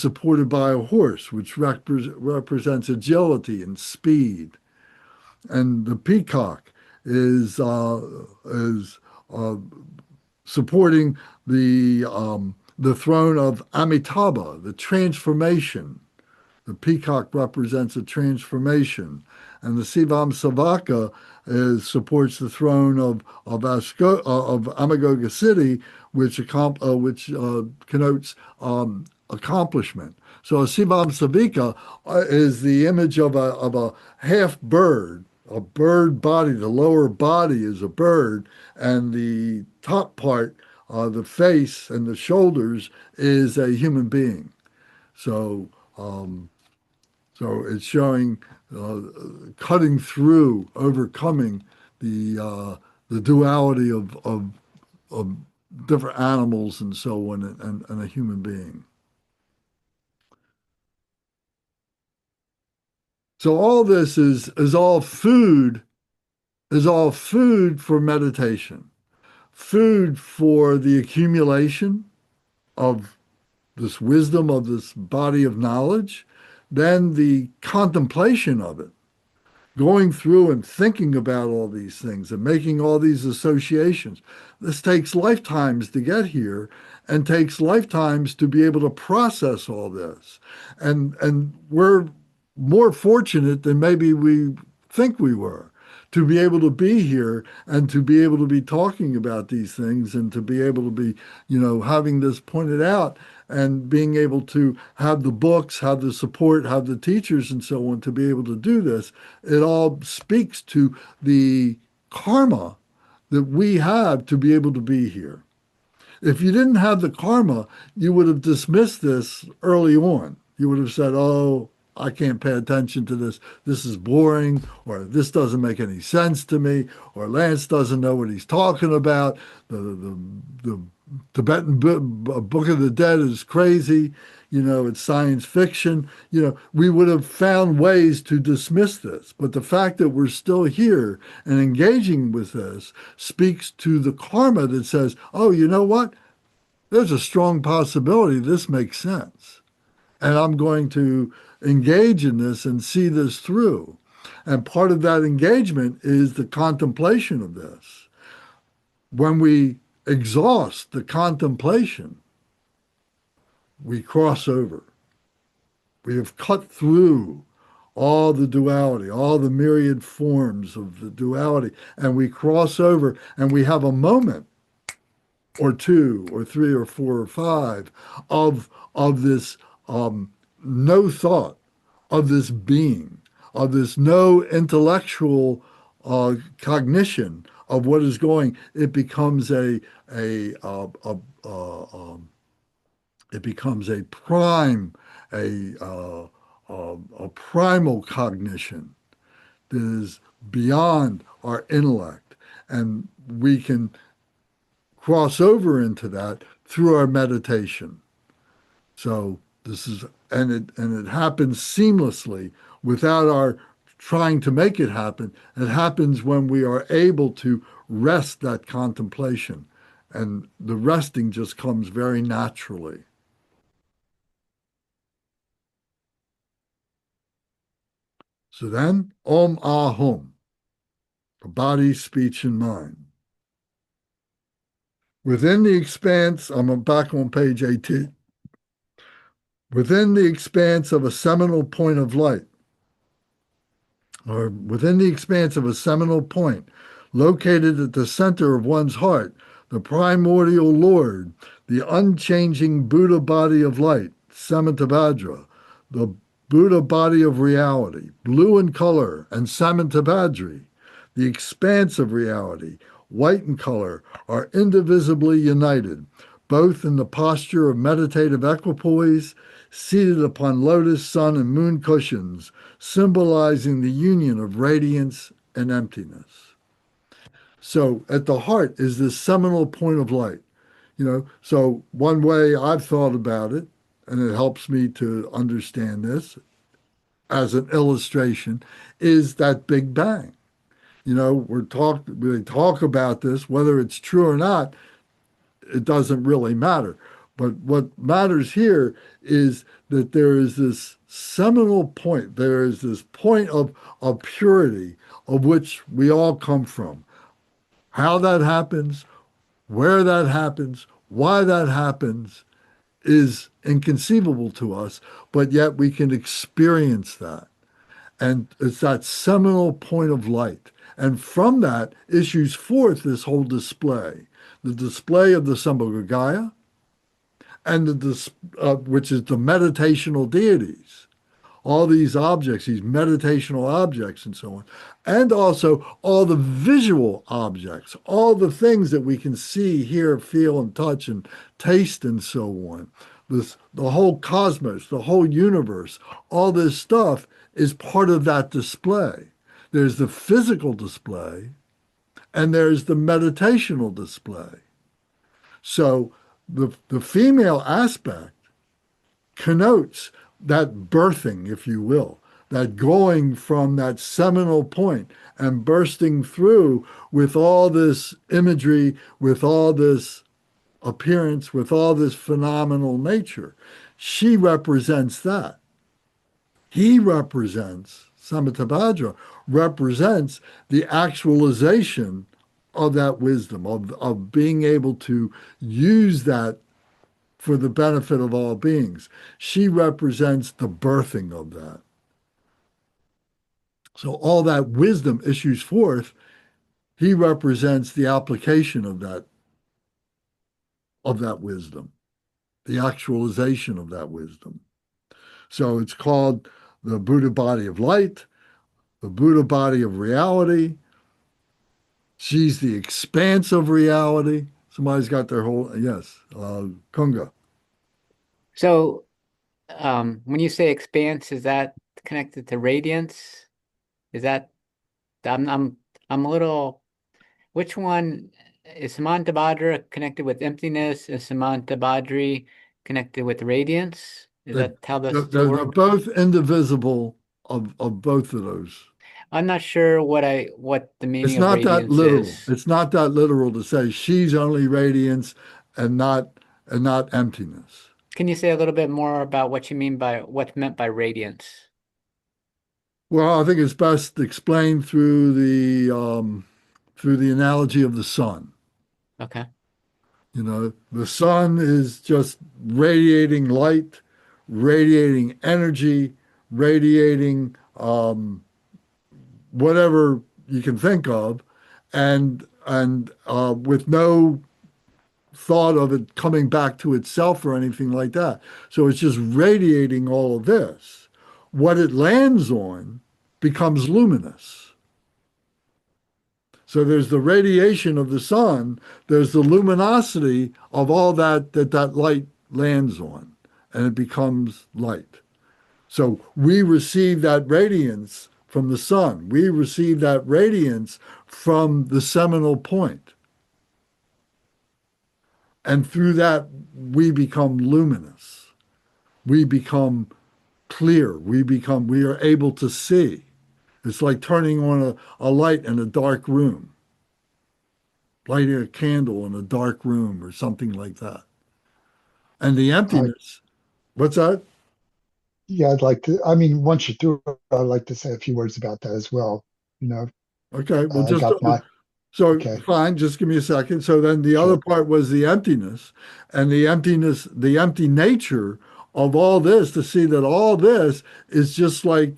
supported by a horse, which represents agility and speed. And the peacock is supporting the throne of Amitabha, the transformation. The peacock represents a transformation, and the Sivam Savaka supports the throne of Amagoga city, which connotes accomplishment. So a Sivam Savika is the image of a half bird, a bird body. The lower body is a bird, and the top part, the face and the shoulders, is a human being. So so it's showing cutting through, overcoming the duality of different animals and so on, and a human being. So all this is all food, for meditation, food for the accumulation of this wisdom, of this body of knowledge, then the contemplation of it, going through and thinking about all these things and making all these associations. This takes lifetimes to get here, and takes lifetimes to be able to process all this. And we're more fortunate than maybe we think we were, to be able to be here and to be able to be talking about these things, and to be able to be, having this pointed out, and being able to have the books, have the support, have the teachers and so on to be able to do this. It all speaks to the karma that we have to be able to be here. If you didn't have the karma, you would have dismissed this early on. You would have said, oh, I can't pay attention to this. This is boring, or this doesn't make any sense to me, or Lance doesn't know what he's talking about. The Tibetan Book of the Dead is crazy. It's science fiction. We would have found ways to dismiss this. But the fact that we're still here and engaging with this speaks to the karma that says, oh, you know what? There's a strong possibility this makes sense. And I'm going to engage in this and see this through. And part of that engagement is the contemplation of this. When we exhaust the contemplation, we cross over. We have cut through all the duality, all the myriad forms of the duality, and we cross over, and we have a moment or two or three or four or five of this no thought, of this being, of this no intellectual cognition of what is going. It becomes a primal cognition that is beyond our intellect, and we can cross over into that through our meditation. So this is, and it happens seamlessly without our trying to make it happen. It happens when we are able to rest that contemplation, and the resting just comes very naturally. So then, Om Ahum, the body, speech, and mind. Within the expanse, I'm back on page 18. Within the expanse of a seminal point of light, or within the expanse of a seminal point, located at the center of one's heart, the primordial Lord, the unchanging Buddha body of light, Samantabhadra, the Buddha body of reality, blue in color, and Samantabhadri, the expanse of reality, white in color, are indivisibly united, both in the posture of meditative equipoise, seated upon lotus, sun, and moon cushions, symbolizing the union of radiance and emptiness. So at the heart is this seminal point of light. So one way I've thought about it, and it helps me to understand this as an illustration, is that Big Bang. we talk about this, whether it's true or not, it doesn't really matter. But what matters here is that there is this seminal point, there is this point of purity of which we all come from. How that happens, where that happens, why that happens is inconceivable to us, but yet we can experience that. And it's that seminal point of light. And from that issues forth this whole display, the display of the Sambhogagaya, and which is the meditational deities, all these objects, these meditational objects and so on, and also all the visual objects, all the things that we can see, hear, feel, and touch, and taste, and so on. The whole cosmos, the whole universe, all this stuff is part of that display. There's the physical display, and there's the meditational display. So the female aspect connotes that birthing, if you will, that going from that seminal point and bursting through with all this imagery, with all this appearance, with all this phenomenal nature. She represents that. He represents, Samantabhadra represents the actualization of that wisdom, of being able to use that for the benefit of all beings. She represents the birthing of that. So all that wisdom issues forth. He represents the application of that wisdom, the actualization of that wisdom. So it's called the Buddha body of light, the Buddha body of reality. She's the expanse of reality. Somebody's got their whole, yes, Kunga. So when you say expanse, is that connected to radiance? Is that I'm a little, which one is Samantabhadra connected with emptiness? Is Samantabhadri connected with radiance? Is that how this They're works? both indivisible of both of those. I'm not sure what the meaning It's of not that radiance literal. is. It's not that literal to say she's only radiance and not emptiness. Can you say a little bit more about what you mean by what's meant by radiance? Well, I think it's best explained through the analogy of the sun. Okay. The sun is just radiating light, radiating energy, radiating whatever you can think of, and with no thought of it coming back to itself or anything like that. So it's just radiating all of this. What it lands on becomes luminous. So there's the radiation of the sun, there's the luminosity of all that light lands on, and it becomes light. So we receive that radiance from the sun. We receive that radiance from the seminal point. And through that, we become luminous. We become clear. We are able to see. It's like turning on a light in a dark room, lighting a candle in a dark room or something like that. And the emptiness, what's that? Yeah, once you're through, I'd like to say a few words about that as well. Okay, well, I got my, so okay. fine, just give me a second. So then the other part was the emptiness, and the empty nature of all this, to see that all this is just like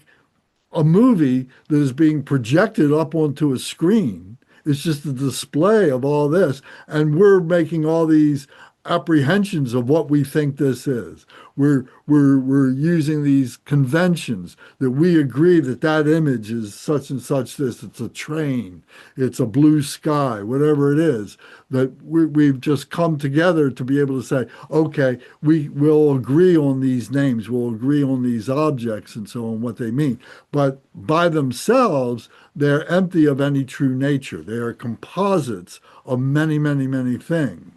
a movie that is being projected up onto a screen. It's just a display of all this. And we're making all these apprehensions of what we think this is. We're using these conventions that we agree that image is such and such this. It's a train, it's a blue sky, whatever it is, that we've just come together to be able to say, okay, we will agree on these names, we'll agree on these objects and so on, what they mean. But by themselves, they're empty of any true nature. They are composites of many, many, many things.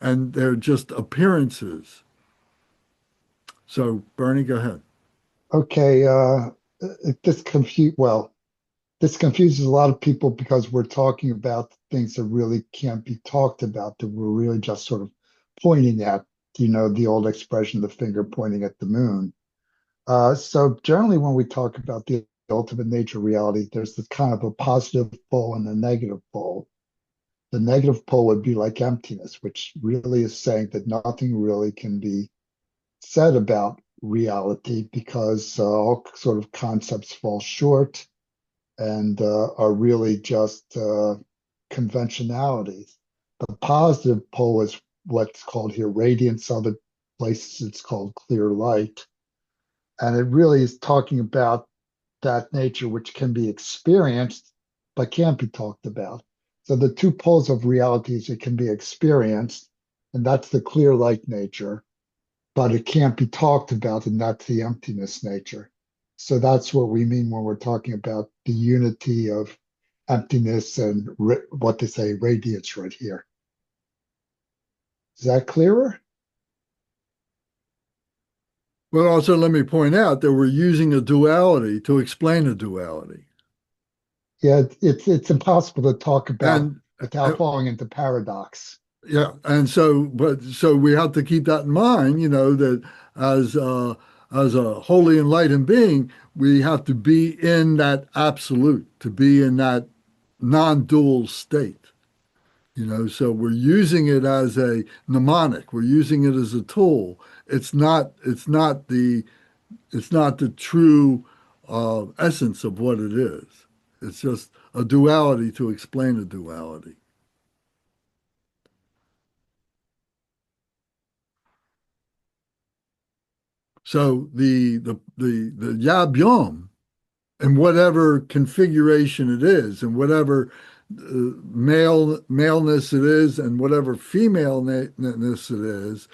And they're just appearances. So, Bernie, go ahead. Okay, this this confuses a lot of people because we're talking about things that really can't be talked about, that we're really just sort of pointing at, the old expression, the finger pointing at the moon. So generally, when we talk about the ultimate nature of reality, there's this kind of a positive pole and a negative pole. The negative pole would be like emptiness, which really is saying that nothing really can be said about reality because all sort of concepts fall short and are really just conventionalities. The positive pole is what's called here radiance. Other places it's called clear light. And it really is talking about that nature which can be experienced but can't be talked about. So the two poles of reality is it can be experienced, and that's the clear light nature, but it can't be talked about, and that's the emptiness nature. So that's what we mean when we're talking about the unity of emptiness and what they say, radiance right here. Is that clearer? But also, let me point out that we're using a duality to explain a duality. Yeah, it's impossible to talk about And without falling into paradox. yeah, and so we have to keep that in mind, that as a holy enlightened being, we have to be in that absolute, to be in that non-dual state. So we're using it as a mnemonic. We're using it as a tool. It's not the true essence of what it is. It's just a duality to explain a duality. So the Yab Yom, in whatever configuration it is, and whatever maleness it is, and whatever femaleness it is,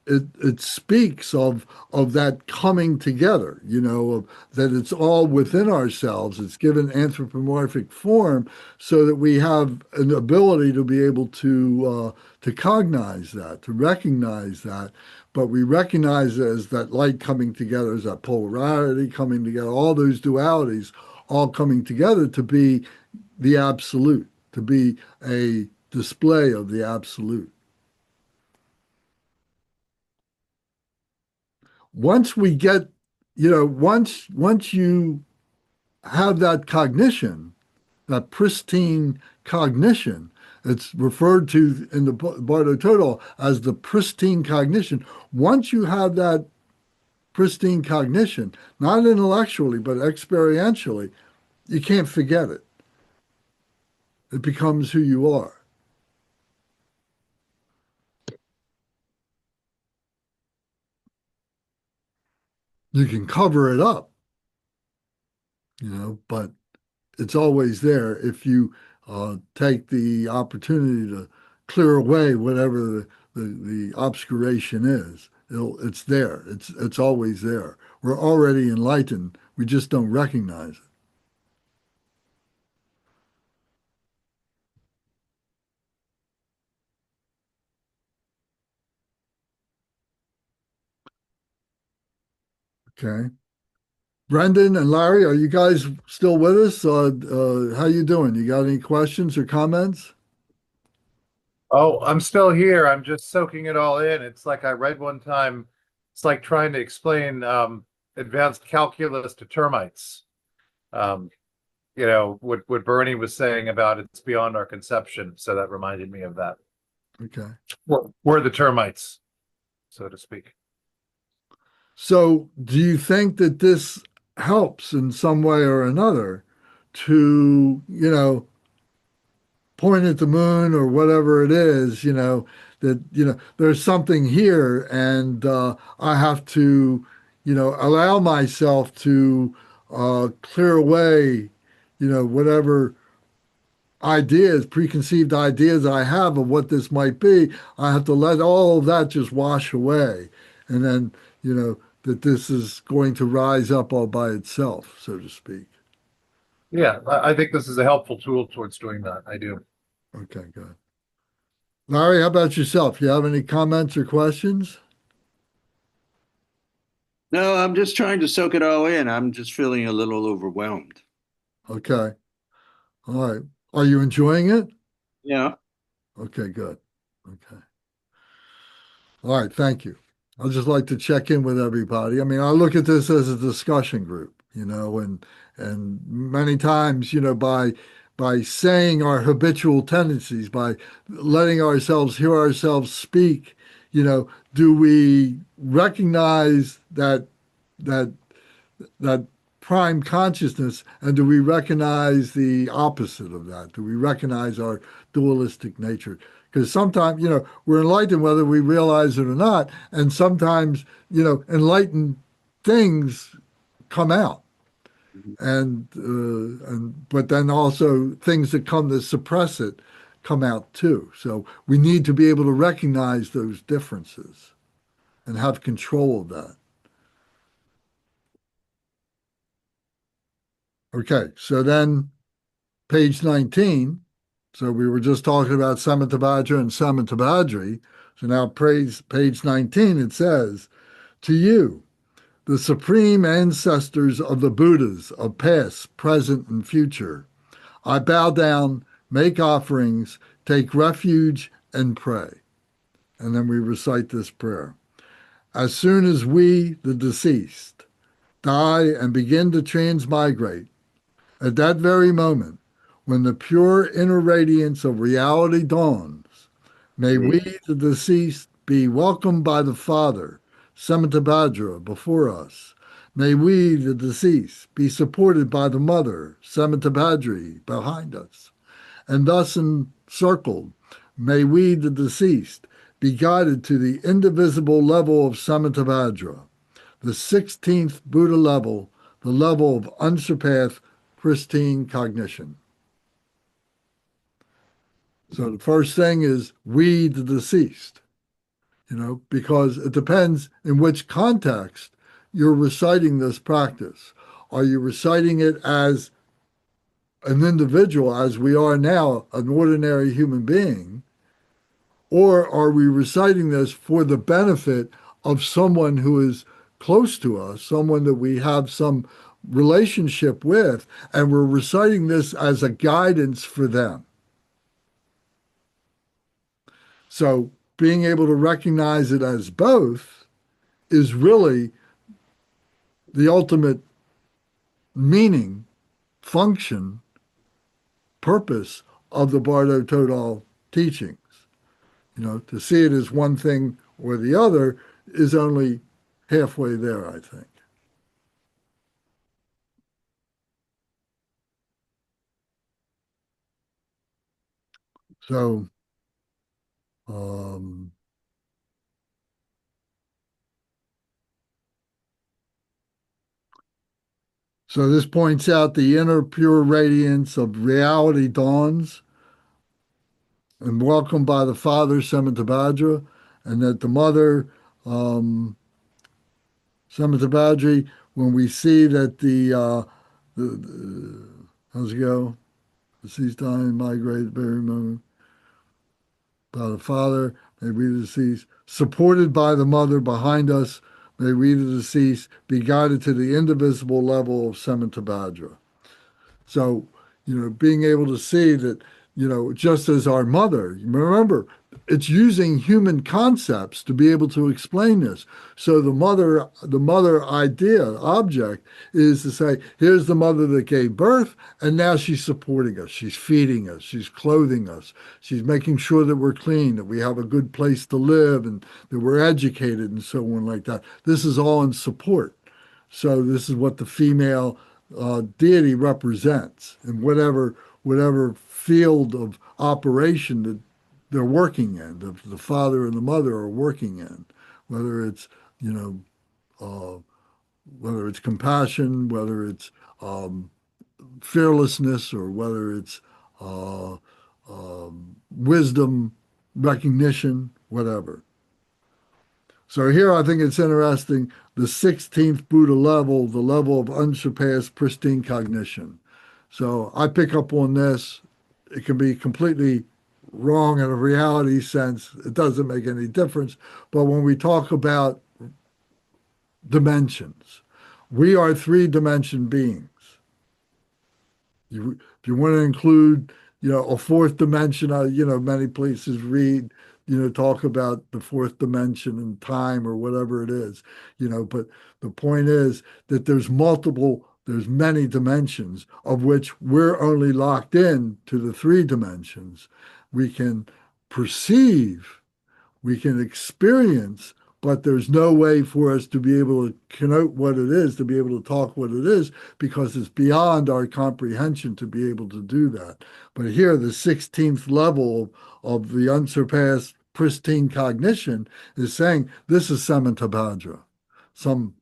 it speaks of that coming together, that it's all within ourselves. It's given anthropomorphic form so that we have an ability to be able to cognize that, to recognize that. But we recognize it as that light coming together, as that polarity coming together, all those dualities all coming together to be the absolute, to be a display of the absolute. Once we get, once you have that cognition, that pristine cognition, it's referred to in the Bardo Thodol as the pristine cognition. Once you have that pristine cognition, not intellectually, but experientially, you can't forget it. It becomes who you are. You can cover it up, but it's always there if you take the opportunity to clear away whatever the obscuration is. It's there. It's always there. We're already enlightened. We just don't recognize it. Okay. Brendan and Larry, are you guys still with us? How you doing? You got any questions or comments? Oh, I'm still here. I'm just soaking it all in. It's like I read one time, it's like trying to explain advanced calculus to termites. What Bernie was saying about it's beyond our conception. So that reminded me of that. Okay. We're the termites, so to speak. So do you think that this helps in some way or another to, point at the moon or whatever it is, that, there's something here and I have to, allow myself to clear away, whatever ideas, preconceived ideas I have of what this might be. I have to let all of that just wash away. And then, that this is going to rise up all by itself, so to speak. Yeah, I think this is a helpful tool towards doing that. I do. Okay, good. Larry, how about yourself? You have any comments or questions? No, I'm just trying to soak it all in. I'm just feeling a little overwhelmed. Okay. All right. Are you enjoying it? Yeah. Okay, good. Okay. All right, thank you. I'd just like to check in with everybody. I mean, I look at this as a discussion group, and many times, by saying our habitual tendencies, by letting ourselves hear ourselves speak, do we recognize that that prime consciousness, and do we recognize the opposite of that? Do we recognize our dualistic nature? Because sometimes, we're enlightened whether we realize it or not, and sometimes, enlightened things come out, and but then also things that come to suppress it come out too. So we need to be able to recognize those differences and have control of that. Okay, so then page 19. So we were just talking about Samantabhadra and Samantabhadri. So now page 19, it says, to you, the supreme ancestors of the Buddhas of past, present, and future, I bow down, make offerings, take refuge, and pray. And then we recite this prayer. As soon as we, the deceased, die and begin to transmigrate, at that very moment, when the pure inner radiance of reality dawns, may we, the deceased, be welcomed by the Father, Samantabhadra, before us. May we, the deceased, be supported by the Mother, Samantabhadri, behind us. And thus encircled, may we, the deceased, be guided to the indivisible level of Samantabhadra, the 16th Buddha level, the level of unsurpassed pristine cognition. So the first thing is we, the deceased, because it depends in which context you're reciting this practice. Are you reciting it as an individual, as we are now, an ordinary human being, or are we reciting this for the benefit of someone who is close to us, someone that we have some relationship with, and we're reciting this as a guidance for them? So being able to recognize it as both is really the ultimate meaning, function, purpose of the Bardo Thodol teachings. To see it as one thing or the other is only halfway there, I think. So, so this points out the inner pure radiance of reality dawns and welcomed by the Father, Samantabhadra, and that the Mother, Samantabhadri, when we see that how's it go? The deceased dying, migrate, very moment. By the Father, may we the deceased, supported by the Mother behind us, may we the deceased be guided to the indivisible level of Samantabhadra. So, being able to see that, just as our mother, remember, it's using human concepts to be able to explain this. So the mother idea, object, is to say, here's the mother that gave birth, and now she's supporting us, she's feeding us, she's clothing us, she's making sure that we're clean, that we have a good place to live, and that we're educated, and so on like that. This is all in support. So this is what the female deity represents in whatever field of operation that they're working in, the father and the mother are working in, whether it's whether it's compassion, whether it's fearlessness, or whether it's wisdom, recognition, whatever. So here I think it's interesting, the 16th Buddha level, the level of unsurpassed pristine cognition. So I pick up on this. It can be completely wrong in a reality sense. It doesn't make any difference. But when we talk about dimensions, we are three-dimension beings. If you want to include, a fourth dimension, many places read, talk about the fourth dimension and time or whatever it is, but the point is that there's many dimensions of which we're only locked in to the three dimensions. We can perceive, we can experience, but there's no way for us to be able to connote what it is, to be able to talk what it is, because it's beyond our comprehension to be able to do that. But here, the 16th level of the unsurpassed pristine cognition is saying this is Samantabhadra, some,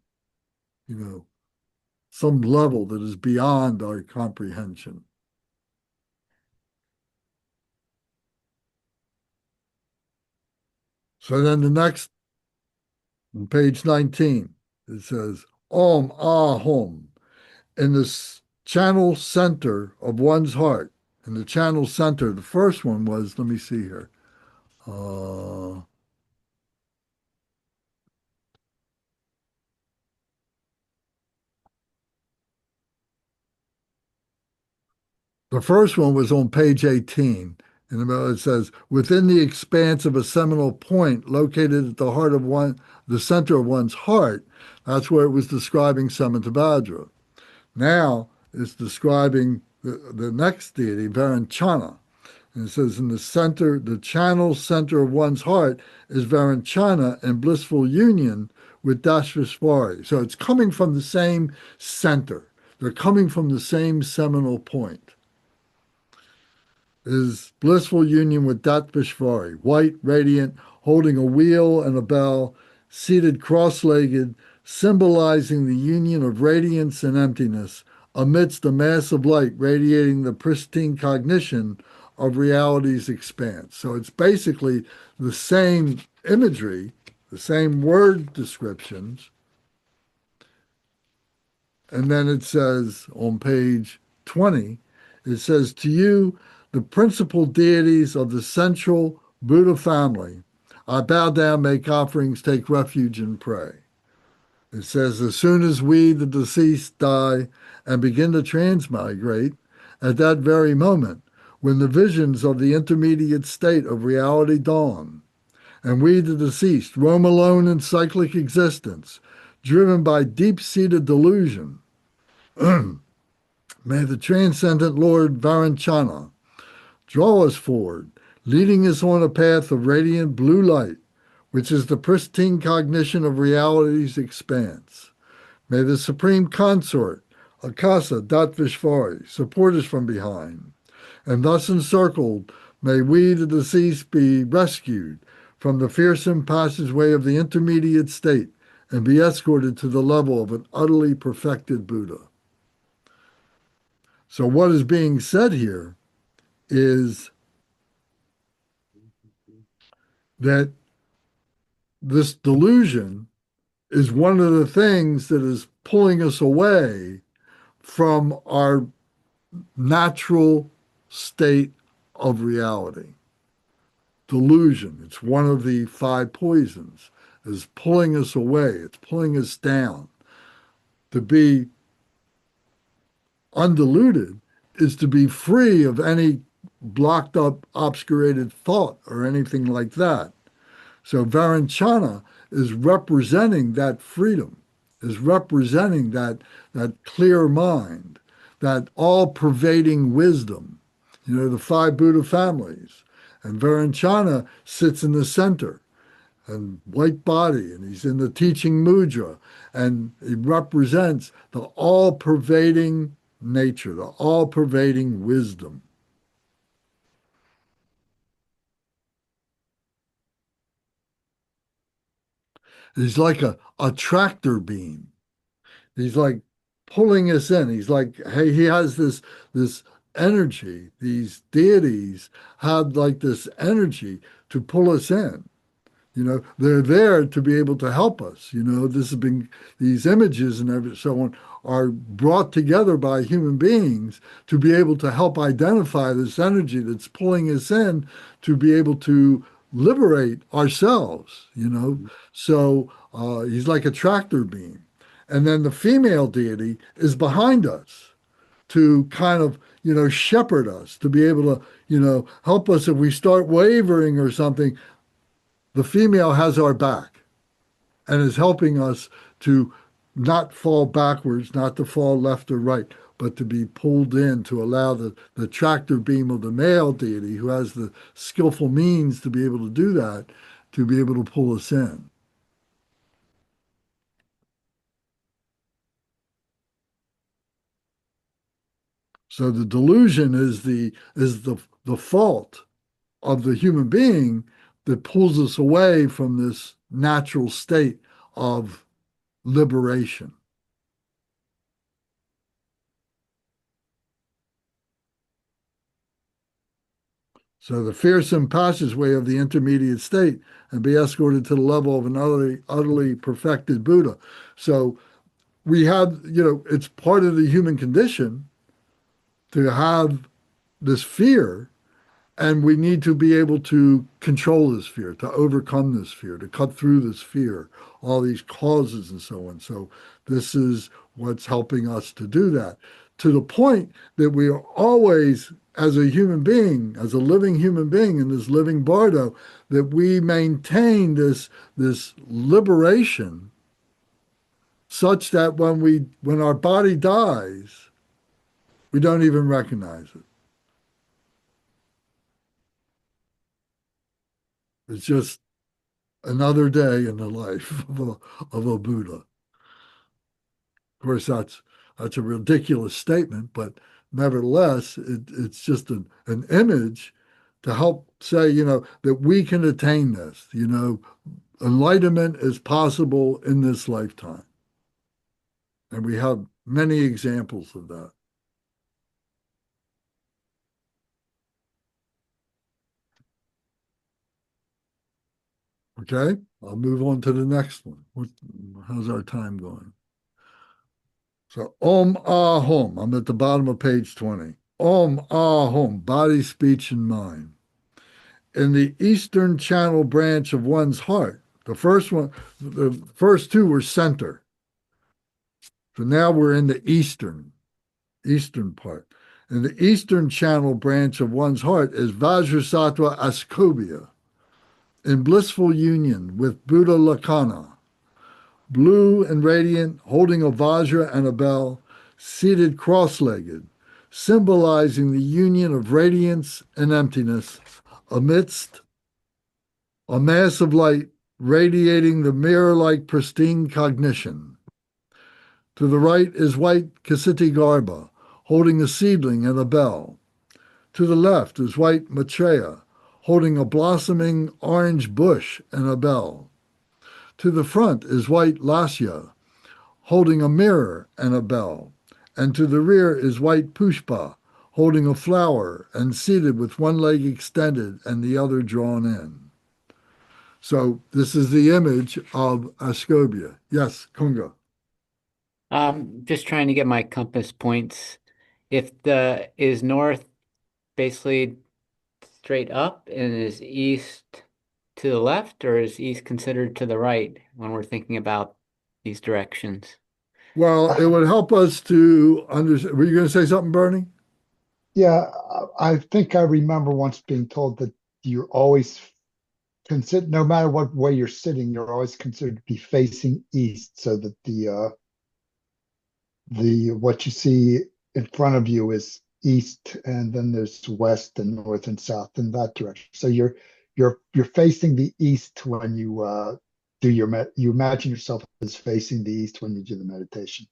some level that is beyond our comprehension. So then the next, on page 19, it says, Om Ahom, in the channel center of one's heart. In the channel center, the first one was, let me see here. The first one was on page 18. In the middle, it says, within the expanse of a seminal point located at the heart of the center of one's heart, that's where it was describing Samantabhadra. Now it's describing the next deity, Varanchana. And it says, in the center, the channel center of one's heart is Varanchana in blissful union with Dashvishvari. So it's coming from the same center. They're coming from the same seminal point. Is blissful union with Dashvishvari, white, radiant, holding a wheel and a bell, seated cross-legged, symbolizing the union of radiance and emptiness amidst a mass of light radiating the pristine cognition of reality's expanse. So it's basically the same imagery, the same word descriptions. And then it says on page 20, it says, to you, the principal deities of the central Buddha family, I bow down, make offerings, take refuge, and pray. It says, as soon as we, the deceased, die and begin to transmigrate, at that very moment, when the visions of the intermediate state of reality dawn, and we, the deceased, roam alone in cyclic existence, driven by deep-seated delusion, may the transcendent Lord Varanchana draw us forward, leading us on a path of radiant blue light, which is the pristine cognition of reality's expanse. May the supreme consort, Akasa Datvishvari, support us from behind. And thus encircled, may we, the deceased, be rescued from the fearsome passageway of the intermediate state and be escorted to the level of an utterly perfected Buddha. So what is being said here is that this delusion is one of the things that is pulling us away from our natural state of reality. Delusion, it's one of the 5 poisons, is pulling us away, it's pulling us down. To be undiluted is to be free of any blocked up, obscurated thought or anything like that. So Varanchana is representing that freedom, is representing that clear mind, that all-pervading wisdom. The 5 Buddha families. And Varanchana sits in the center, and white body, and he's in the teaching mudra, and he represents the all-pervading nature, the all-pervading wisdom. He's like a tractor beam. He's like pulling us in. He's like, hey, he has this energy. These deities have like this energy to pull us in. They're there to be able to help us. This has been, these images and so on are brought together by human beings to be able to help identify this energy that's pulling us in to be able to liberate ourselves, So he's like a tractor beam. And then the female deity is behind us to kind of, shepherd us, to be able to, help us if we start wavering or something. The female has our back and is helping us to not fall backwards, not to fall left or right, but to be pulled in, to allow the tractor beam of the male deity, who has the skillful means to be able to do that, to be able to pull us in. So the delusion is the fault of the human being that pulls us away from this natural state of liberation. So the fearsome passageway of the intermediate state and be escorted to the level of an utterly perfected Buddha. So we have, it's part of the human condition to have this fear, and we need to be able to control this fear, to overcome this fear, to cut through this fear, all these causes and so on. So this is what's helping us to do that, to the point that we are always, as a human being, as a living human being in this living Bardo, that we maintain this liberation such that when our body dies, we don't even recognize it. It's just another day in the life of a Buddha. Of course, that's a ridiculous statement, but nevertheless, it's just an image to help say, that we can attain this. Enlightenment is possible in this lifetime. And we have many examples of that. Okay, I'll move on to the next one. How's our time going? So, Om Ahom. I'm at the bottom of page 20. Om Ahom, body, speech, and mind. In the eastern channel branch of one's heart, the first two were center. So now we're in the eastern part. In the eastern channel branch of one's heart is Vajrasattva Ascobia, in blissful union with Buddha Lakkhana, blue and radiant, holding a Vajra and a bell, seated cross-legged, symbolizing the union of radiance and emptiness amidst a mass of light radiating the mirror-like pristine cognition. To the right is white Ksitigarbha, holding a seedling and a bell. To the left is white Maitreya, holding a blossoming orange bush and a bell. To the front is white Lasya, holding a mirror and a bell. And to the rear is white Pushpa, holding a flower and seated with one leg extended and the other drawn in. So this is the image of Ascobia. Yes, Kunga. Just trying to get my compass points. Is north basically straight up and is east to the left, or is east considered to the right when we're thinking about these directions? Well, it would help us to understand. Were you going to say something, Bernie? Yeah, I think I remember once being told that you're always consider, no matter what way you're sitting, you're always considered to be facing east, so that the what you see in front of you is east, and then there's west and north and south in that direction. So you're facing the east when you do you imagine yourself as facing the east when you do the meditation.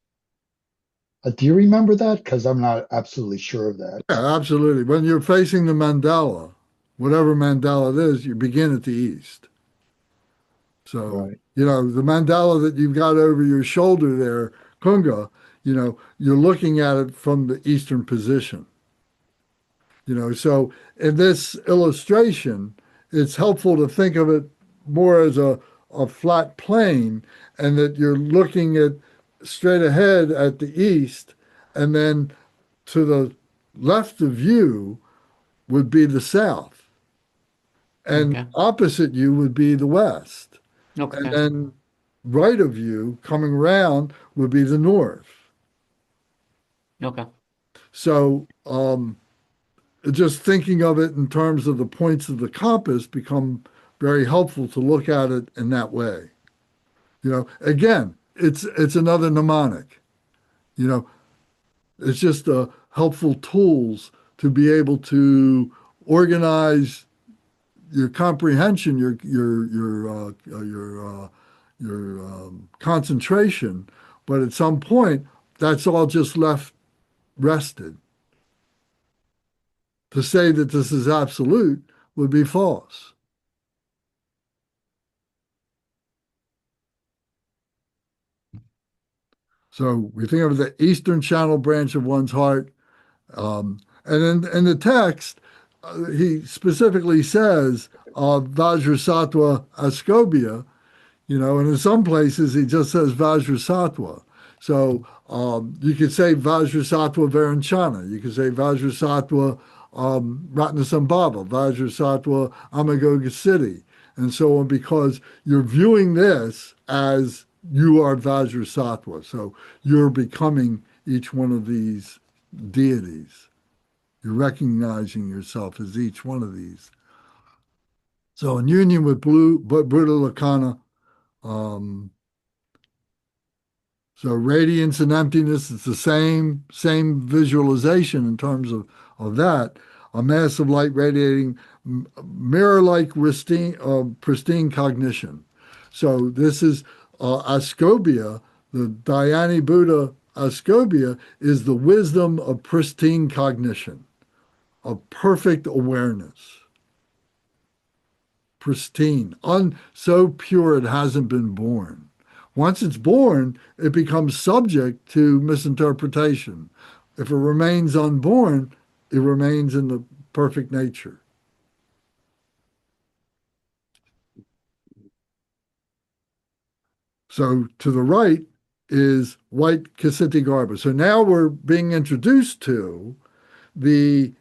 Do you remember that? Because I'm not absolutely sure of that. Yeah, absolutely. When you're facing the mandala, whatever mandala it is, you begin at the east. So, Right. The mandala that you've got over your shoulder there, Kunga, you're looking at it from the eastern position. So in this illustration, it's helpful to think of it more as a flat plane, and that you're looking at straight ahead at the east, and then to the left of you would be the south, and Okay. opposite you would be the west, Okay. and then right of you coming around would be the north. Okay. So just thinking of it in terms of the points of the compass become very helpful to look at it in that way. Again, it's another mnemonic. It's just helpful tools to be able to organize your comprehension, your concentration, but at some point, that's all just left rested. To say that this is absolute would be false. So we think of the eastern channel branch of one's heart. And in the text, he specifically says Vajrasattva Ascobia, and in some places he just says Vajrasattva. So you could say Vajrasattva Varanchana, you could say Vajrasattva Ratna Vajrasattva Amagoga City, and so on, because you're viewing this as you are Vajrasattva. So you're becoming each one of these deities. You're recognizing yourself as each one of these. So in union with Buddha Lakkhana, so radiance and emptiness, it's the same visualization in terms of that. A mass of light radiating mirror-like pristine cognition. So this is Ascobia, the Dhyani Buddha Ascobia is the wisdom of pristine cognition, of perfect awareness. Pristine, so pure it hasn't been born. Once it's born, it becomes subject to misinterpretation. If it remains unborn, it remains in the perfect nature. So to the right is white Ksitigarbha. So now we're being introduced to the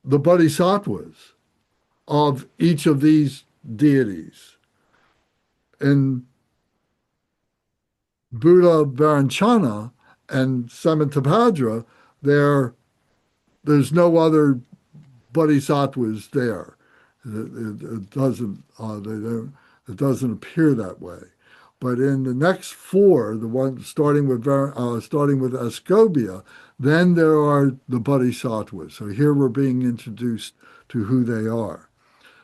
bodhisattvas of each of these deities. In Buddha Varanchana and Samantabhadra, there's no other bodhisattvas there. It doesn't appear that way. But in the next four, the one starting with Ascobia, then there are the bodhisattvas. So here we're being introduced to who they are.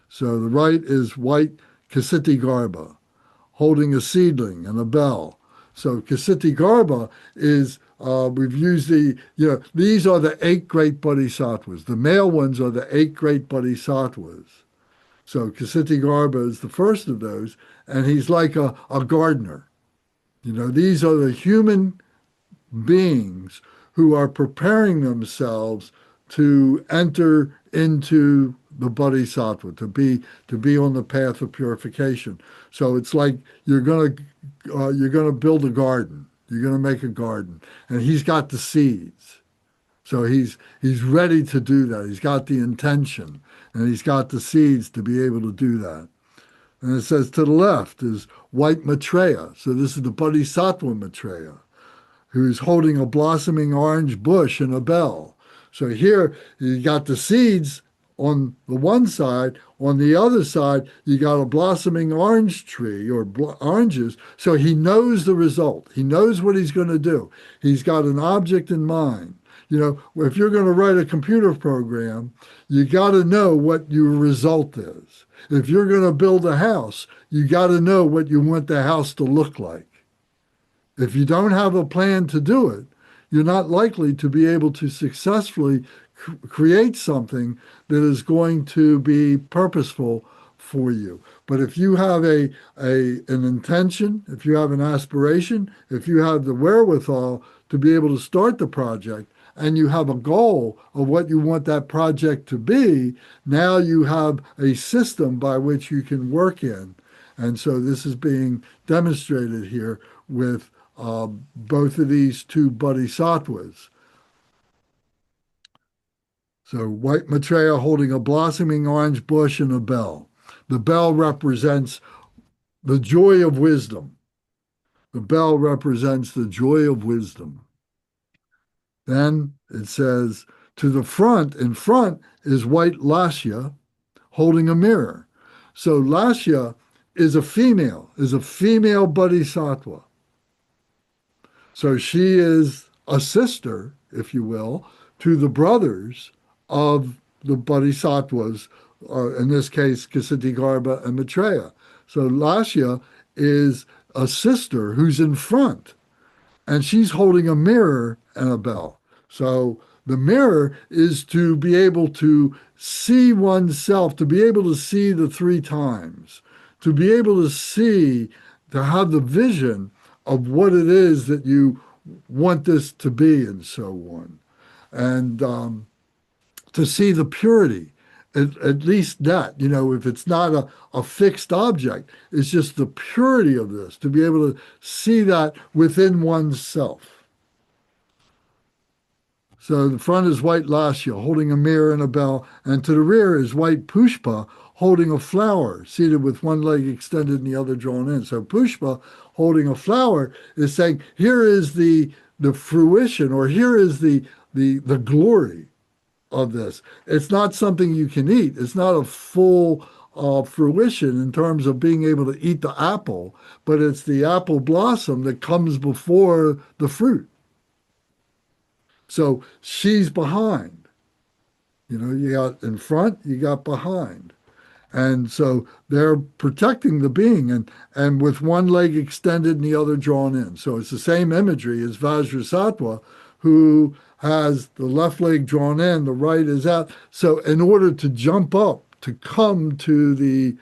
So the right is white Ksitigarbha, holding a seedling and a bell. So Ksitigarbha is, we've used these are the 8 great bodhisattvas. The male ones are the 8 great bodhisattvas. So Ksitigarbha is the first of those, and he's like a gardener. These are the human beings who are preparing themselves to enter into the bodhisattva, to be on the path of purification. So it's like you're gonna build a garden. You're gonna make a garden, and he's got the seeds. So he's ready to do that. He's got the intention, and he's got the seeds to be able to do that. And it says to the left is white Maitreya. So this is the Bodhisattva Maitreya, who's holding a blossoming orange bush and a bell. So here you got the seeds on the one side. On the other side, you got a blossoming orange tree or oranges. So he knows the result. He knows what he's going to do. He's got an object in mind. If you're going to write a computer program, you got to know what your result is. If you're going to build a house, you got to know what you want the house to look like. If you don't have a plan to do it, you're not likely to be able to successfully create something that is going to be purposeful for you. But if you have an intention, if you have an aspiration, if you have the wherewithal to be able to start the project, and you have a goal of what you want that project to be, now you have a system by which you can work in. And so this is being demonstrated here with both of these 2 bodhisattvas. So white Maitreya holding a blossoming orange bush and a bell. The bell represents the joy of wisdom. The bell represents the joy of wisdom. Then it says, to the front, in front is white Lasya holding a mirror. So Lasya is a female bodhisattva. So she is a sister, if you will, to the brothers of the bodhisattvas, in this case, Ksitigarbha and Maitreya. So Lasya is a sister who's in front, and she's holding a mirror and a bell. So the mirror is to be able to see oneself, to be able to see the three times, to be able to see, to have the vision of what it is that you want this to be, and so on. And to see the purity, at least that, if it's not a fixed object, it's just the purity of this, to be able to see that within oneself. So the front is white Lasya holding a mirror and a bell, and to the rear is white Pushpa holding a flower, seated with one leg extended and the other drawn in. So Pushpa holding a flower is saying, here is the fruition, or here is the glory of this. It's not something you can eat. It's not a full fruition in terms of being able to eat the apple, but it's the apple blossom that comes before the fruit. So she's behind. You got in front, you got behind. And so they're protecting the being, and with one leg extended and the other drawn in. So it's the same imagery as Vajrasattva, who has the left leg drawn in, the right is out. So in order to jump up, to come to the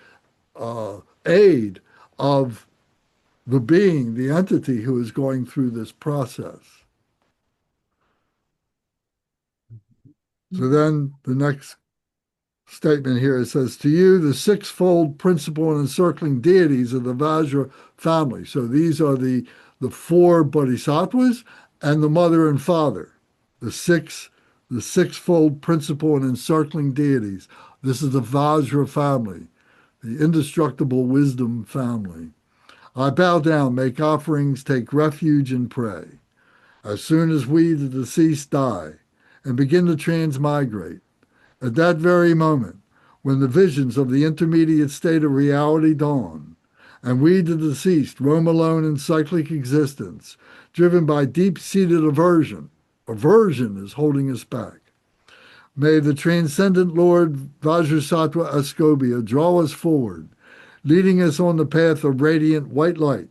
aid of the being, the entity who is going through this process. So then the next statement here, it says, to you, the sixfold principal and encircling deities of the Vajra family. So these are the four bodhisattvas and the mother and father, the sixfold principal and encircling deities. This is the Vajra family, the indestructible wisdom family. I bow down, make offerings, take refuge, and pray. As soon as we, the deceased, die and begin to transmigrate, at that very moment, when the visions of the intermediate state of reality dawn, and we, the deceased, roam alone in cyclic existence, driven by deep-seated aversion. Aversion is holding us back. May the transcendent Lord Vajrasattva Ascobia draw us forward, leading us on the path of radiant white light,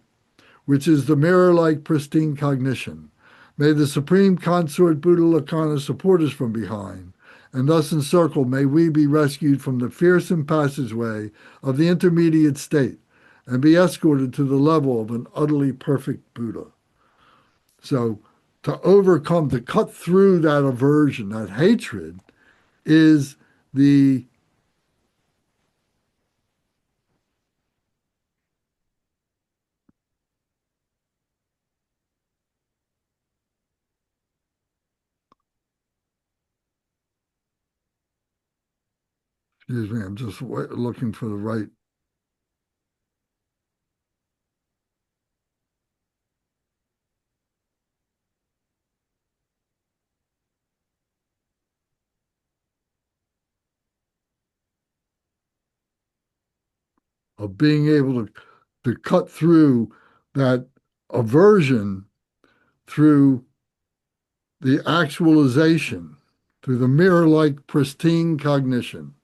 which is the mirror-like pristine cognition. May the supreme consort Buddha Lakkhana support us from behind, and thus encircled may we be rescued from the fearsome passageway of the intermediate state and be escorted to the level of an utterly perfect Buddha. So to overcome, to cut through that aversion, that hatred, is the excuse me, I'm just looking for the right. Of being able to cut through that aversion through the actualization, through the mirror-like pristine cognition.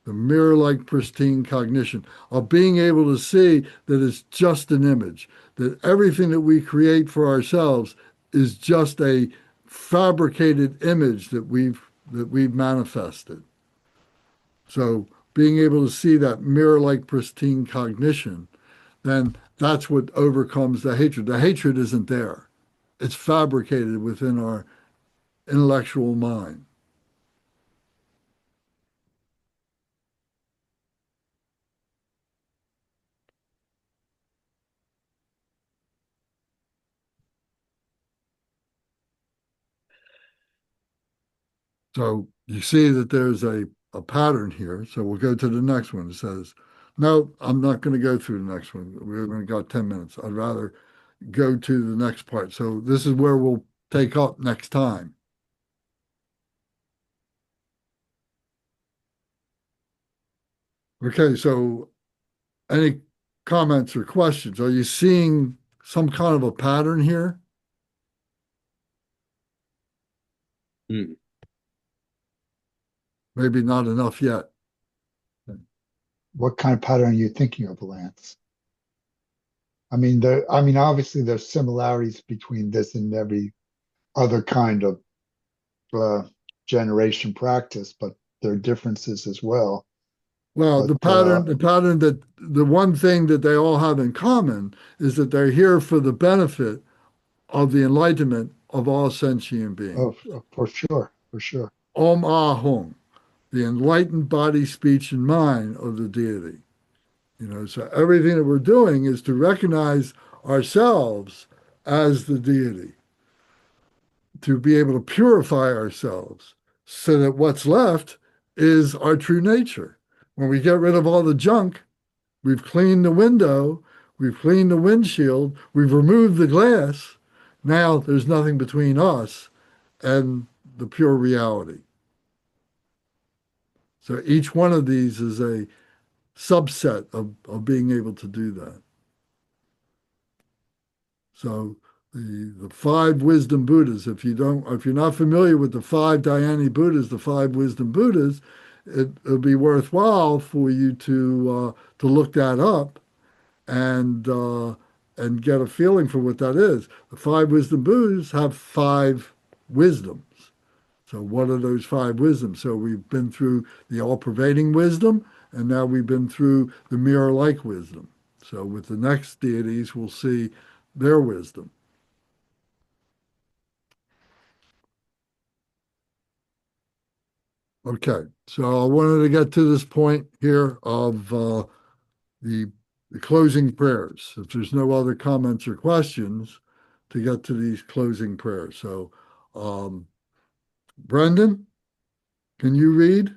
The mirror-like pristine cognition of being able to see that it's just an image, that everything that we create for ourselves is just a fabricated image that we've manifested. So being able to see that mirror-like pristine cognition, then that's what overcomes the hatred. The hatred isn't there. It's fabricated within our intellectual mind. So you see that there's a pattern here. So we'll go to the next one. It says, no, I'm not going to go through the next one. We're going to go 10 minutes. I'd rather go to the next part. So this is where we'll take up next time. Okay, so any comments or questions? Are you seeing some kind of a pattern here? Maybe not enough yet. What kind of pattern are you thinking of, Lance? I mean, obviously there's similarities between this and every other kind of generation practice, but there are differences as well. Well, But, the one thing that they all have in common is that they're here for the benefit of the enlightenment of all sentient beings. For sure, for sure. Om Ahung, the enlightened body, speech, and mind of the deity. So everything that we're doing is to recognize ourselves as the deity, to be able to purify ourselves so that what's left is our true nature. When we get rid of all the junk, we've cleaned the window, we've cleaned the windshield, we've removed the glass. Now there's nothing between us and the pure reality. So each one of these is a subset of being able to do that. So the five wisdom Buddhas, if you're not familiar with the five Dhyani Buddhas, the five wisdom Buddhas, it'll be worthwhile for you to look that up and get a feeling for what that is. The five wisdom Buddhas have five wisdoms. So what are those five wisdoms? So we've been through the all-pervading wisdom, and now we've been through the mirror-like wisdom. So with the next deities, we'll see their wisdom. Okay, so I wanted to get to this point here of the closing prayers. If there's no other comments or questions, to get to these closing prayers. So, Brendan, can you read?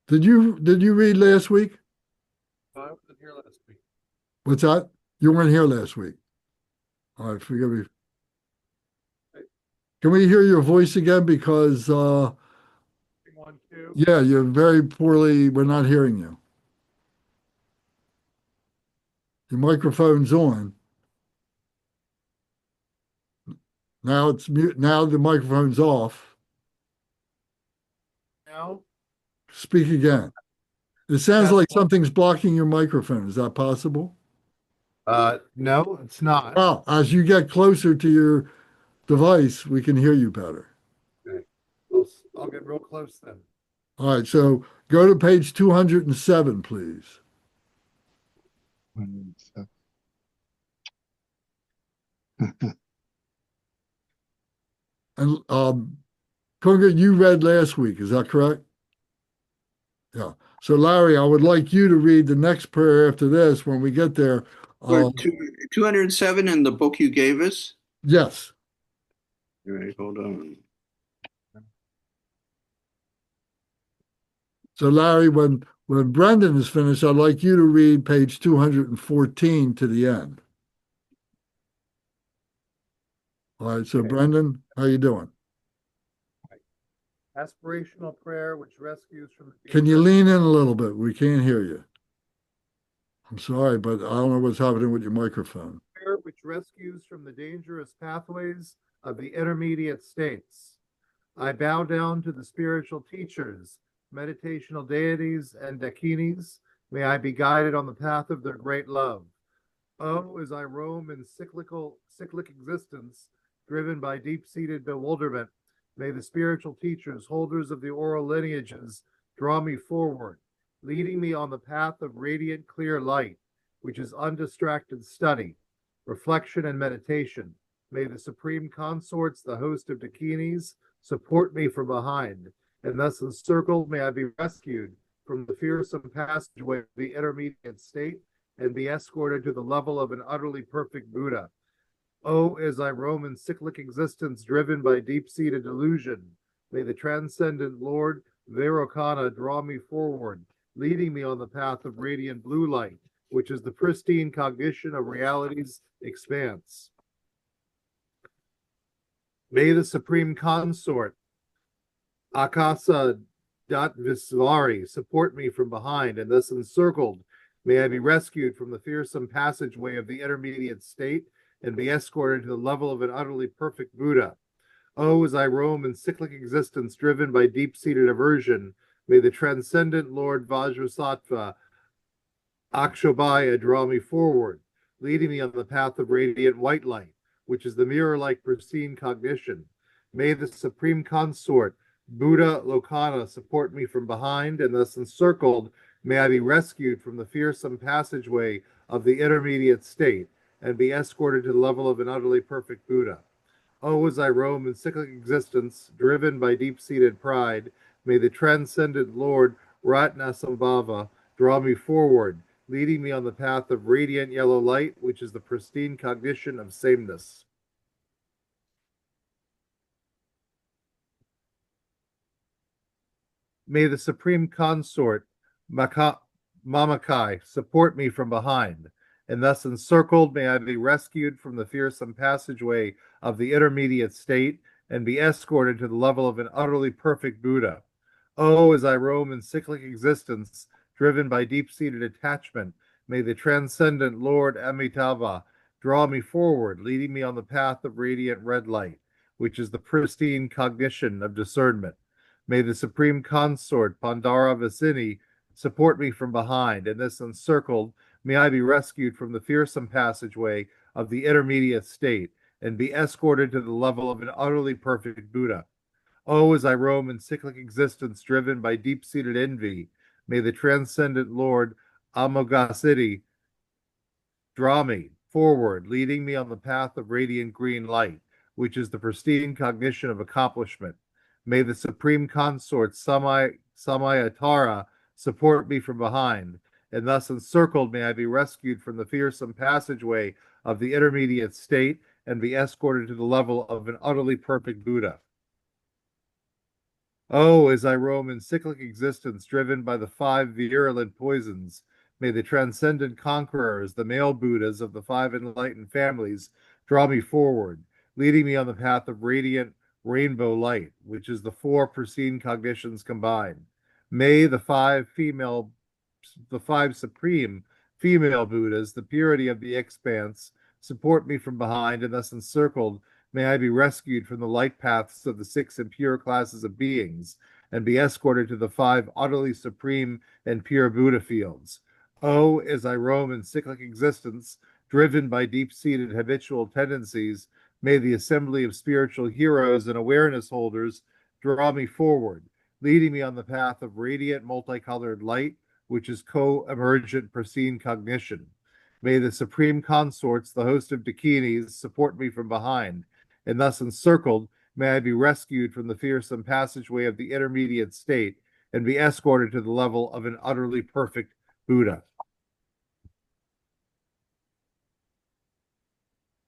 Did you read last week? I wasn't here last week. What's that? You weren't here last week. All right, forgive me. Can we hear your voice again? Because 1, 2. yeah, you're very poorly. We're not hearing you. Your microphone's on. Now it's mute. Now the microphone's off. Now? Speak again. It sounds That's like something's blocking your microphone. Is that possible? No, it's not. Well, as you get closer to your device, we can hear you better. Okay. I'll get real close then. All right, so go to page 207, please. And Kunga, you read last week, is that correct? Yeah. So Larry, I would like you to read the next prayer after this when we get there. 207 in the book you gave us? Yes. All right, hold on. So Larry, when Brendan is finished, I'd like you to read page 214 to the end. All right, so Okay. Brendan, how you doing? Aspirational prayer which rescues from the Can you lean in a little bit? We can't hear you. I'm sorry, but I don't know what's happening with your microphone. prayer which rescues from the dangerous pathways of the intermediate states. I bow down to the spiritual teachers, meditational deities, and dakinis. May I be guided on the path of their great love. Oh, as I roam in cyclic existence, driven by deep-seated bewilderment, may the spiritual teachers, holders of the oral lineages, draw me forward, leading me on the path of radiant, clear light, which is undistracted study, reflection, and meditation. May the supreme consorts, the host of dakinis, support me from behind, and thus encircled may I be rescued from the fearsome passageway of the intermediate state and be escorted to the level of an utterly perfect Buddha. Oh, as I roam in cyclic existence driven by deep-seated illusion, may the transcendent Lord Vairocana draw me forward, leading me on the path of radiant blue light, which is the pristine cognition of reality's expanse. May the Supreme Consort, Akasa Visvari, support me from behind, and thus encircled, may I be rescued from the fearsome passageway of the intermediate state and be escorted to the level of an utterly perfect Buddha. Oh, as I roam in cyclic existence driven by deep-seated aversion, may the transcendent Lord Vajrasattva, Akshobhaya, draw me forward, leading me on the path of radiant white light, which is the mirror-like pristine cognition. May the Supreme Consort, Buddha Lokana, support me from behind, and thus encircled, may I be rescued from the fearsome passageway of the intermediate state, and be escorted to the level of an utterly perfect Buddha. Oh, as I roam in cyclic existence, driven by deep-seated pride, may the transcendent Lord Ratna draw me forward, leading me on the path of radiant yellow light, which is the pristine cognition of sameness. May the Supreme Consort, Mamakai, support me from behind, and thus encircled, may I be rescued from the fearsome passageway of the intermediate state and be escorted to the level of an utterly perfect Buddha. Oh, as I roam in cyclic existence, driven by deep-seated attachment, may the transcendent Lord Amitabha draw me forward, leading me on the path of radiant red light, which is the pristine cognition of discernment. May the Supreme Consort, Pandara Vasini, support me from behind, and this encircled, may I be rescued from the fearsome passageway of the intermediate state, and be escorted to the level of an utterly perfect Buddha. Oh, as I roam in cyclic existence driven by deep-seated envy, may the transcendent Lord Amoghasiddhi draw me forward, leading me on the path of radiant green light, which is the pristine cognition of accomplishment. May the Supreme Consort Samayatara support me from behind, and thus encircled may I be rescued from the fearsome passageway of the intermediate state and be escorted to the level of an utterly perfect Buddha. Oh, as I roam in cyclic existence driven by the 5 virulent poisons, may the transcendent conquerors, the male Buddhas of the 5 enlightened families, draw me forward, leading me on the path of radiant rainbow light, which is the 4 pristine cognitions combined. May the 5 supreme female Buddhas, the purity of the expanse, support me from behind, and thus encircled, may I be rescued from the light paths of the 6 impure classes of beings, and be escorted to the 5 utterly supreme and pure Buddha fields. Oh, as I roam in cyclic existence, driven by deep-seated habitual tendencies, may the assembly of spiritual heroes and awareness holders draw me forward, leading me on the path of radiant multicolored light, which is co-emergent pristine cognition. May the Supreme Consorts, the host of dakinis, support me from behind, and thus encircled, may I be rescued from the fearsome passageway of the intermediate state and be escorted to the level of an utterly perfect Buddha.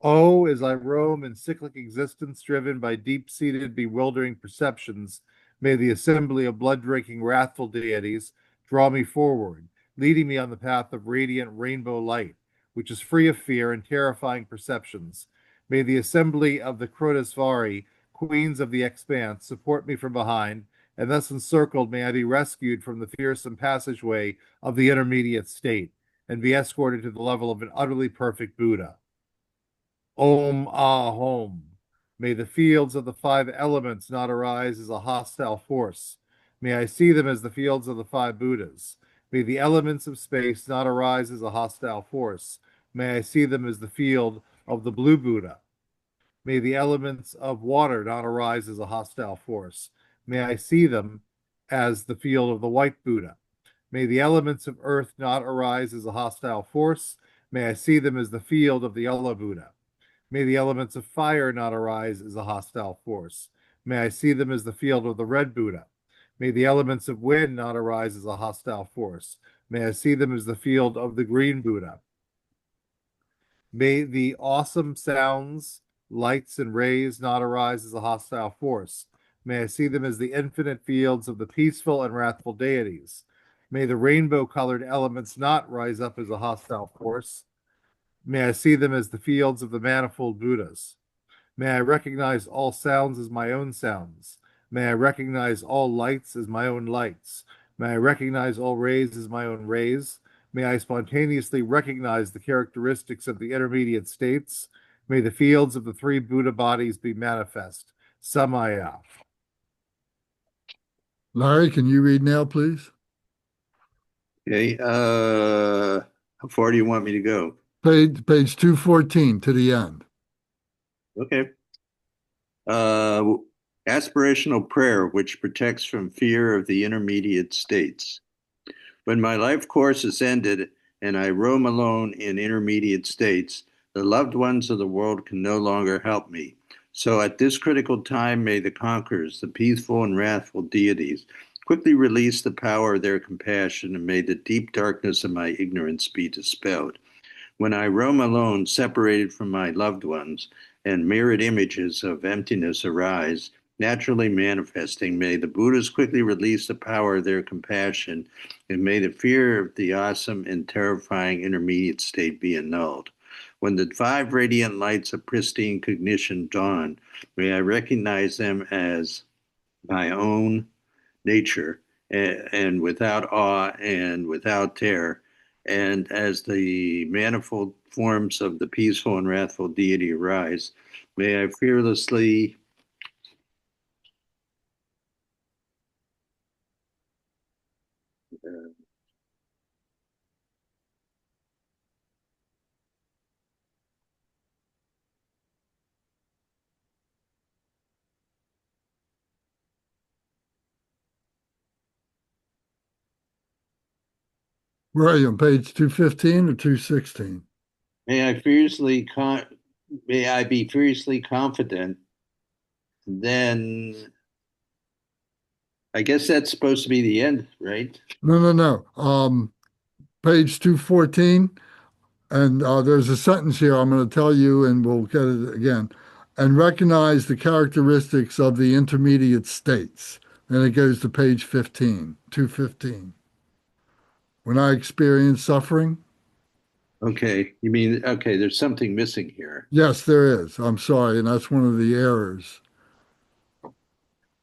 Oh, as I roam in cyclic existence driven by deep-seated bewildering perceptions, may the assembly of blood-drinking wrathful deities draw me forward, leading me on the path of radiant rainbow light, which is free of fear and terrifying perceptions. May the assembly of the Krodasvari, queens of the expanse, support me from behind, and thus encircled may I be rescued from the fearsome passageway of the intermediate state, and be escorted to the level of an utterly perfect Buddha. Om Ahom. May the fields of the 5 elements not arise as a hostile force. May I see them as the fields of the 5 Buddhas. May the elements of space not arise as a hostile force. May I see them as the field of the blue Buddha. May the elements of water not arise as a hostile force. May I see them as the field of the white Buddha. May the elements of earth not arise as a hostile force. May I see them as the field of the yellow Buddha. May the elements of fire not arise as a hostile force. May I see them as the field of the red Buddha. May the elements of wind not arise as a hostile force. May I see them as the field of the green Buddha. May the awesome sounds, lights, and rays not arise as a hostile force. May I see them as the infinite fields of the peaceful and wrathful deities. May the rainbow-colored elements not rise up as a hostile force. May I see them as the fields of the manifold Buddhas. May I recognize all sounds as my own sounds. May I recognize all lights as my own lights. May I recognize all rays as my own rays. May I spontaneously recognize the characteristics of the intermediate states. May the fields of the three Buddha bodies be manifest. Samaya. Larry, can you read now, please? Okay. How far do you want me to go? Page 214 to the end. Okay. Uh, Aspirational prayer, which protects from fear of the intermediate states. When my life course is ended and I roam alone in intermediate states, the loved ones of the world can no longer help me. So at this critical time, may the conquerors, the peaceful and wrathful deities, quickly release the power of their compassion, and may the deep darkness of my ignorance be dispelled. When I roam alone, separated from my loved ones, and mirrored images of emptiness arise, naturally manifesting, may the Buddhas quickly release the power of their compassion, and may the fear of the awesome and terrifying intermediate state be annulled. When the five radiant lights of pristine cognition dawn, may I recognize them as my own nature, and without awe and without terror, and as the manifold forms of the peaceful and wrathful deity arise, may I fearlessly Where are you, on page 215 or 216? may I be fiercely confident. Then I guess that's supposed to be the end, right? No. Page 214, and there's a sentence here I'm going to tell you, and we'll get it again. And recognize the characteristics of the intermediate states. Then it goes to page 15, 215. When I experience suffering, Okay, you mean, okay, there's something missing here. yes, there is. I'm sorry, and that's one of the errors.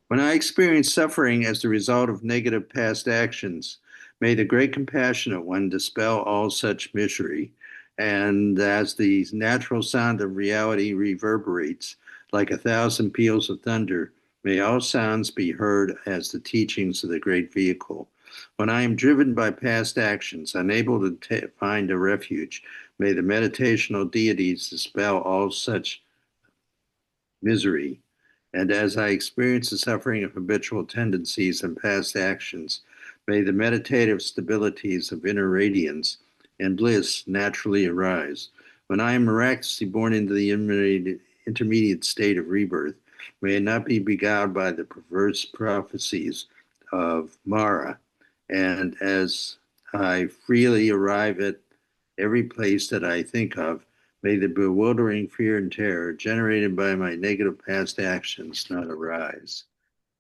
When I experience suffering as the result of negative past actions, may the great compassionate one dispel all such misery. And as the natural sound of reality reverberates like 1,000 peals of thunder, may all sounds be heard as the teachings of the great vehicle. When I am driven by past actions, unable to find a refuge, may the meditational deities dispel all such misery. And as I experience the suffering of habitual tendencies and past actions, may the meditative stabilities of inner radiance and bliss naturally arise. When I am miraculously born into the intermediate state of rebirth, may it not be beguiled by the perverse prophecies of Mara. And as I freely arrive at every place that I think of, may the bewildering fear and terror generated by my negative past actions not arise.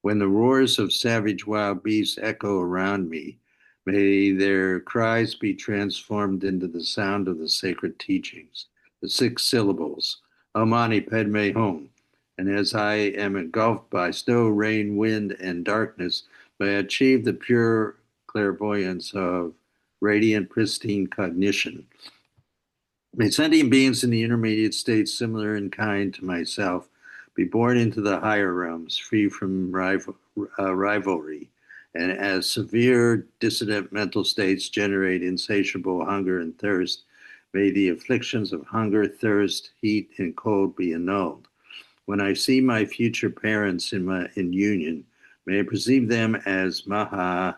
When the roars of savage wild beasts echo around me, may their cries be transformed into the sound of the sacred teachings, the 6 syllables, Om Mani Padme Hum. And as I am engulfed by snow, rain, wind, and darkness, may I achieve the pure clairvoyance of radiant, pristine cognition. May sentient beings in the intermediate states, similar in kind to myself, be born into the higher realms, free from rivalry. And as severe dissident mental states generate insatiable hunger and thirst, may the afflictions of hunger, thirst, heat, and cold be annulled. When I see my future parents in union, may I perceive them as Maha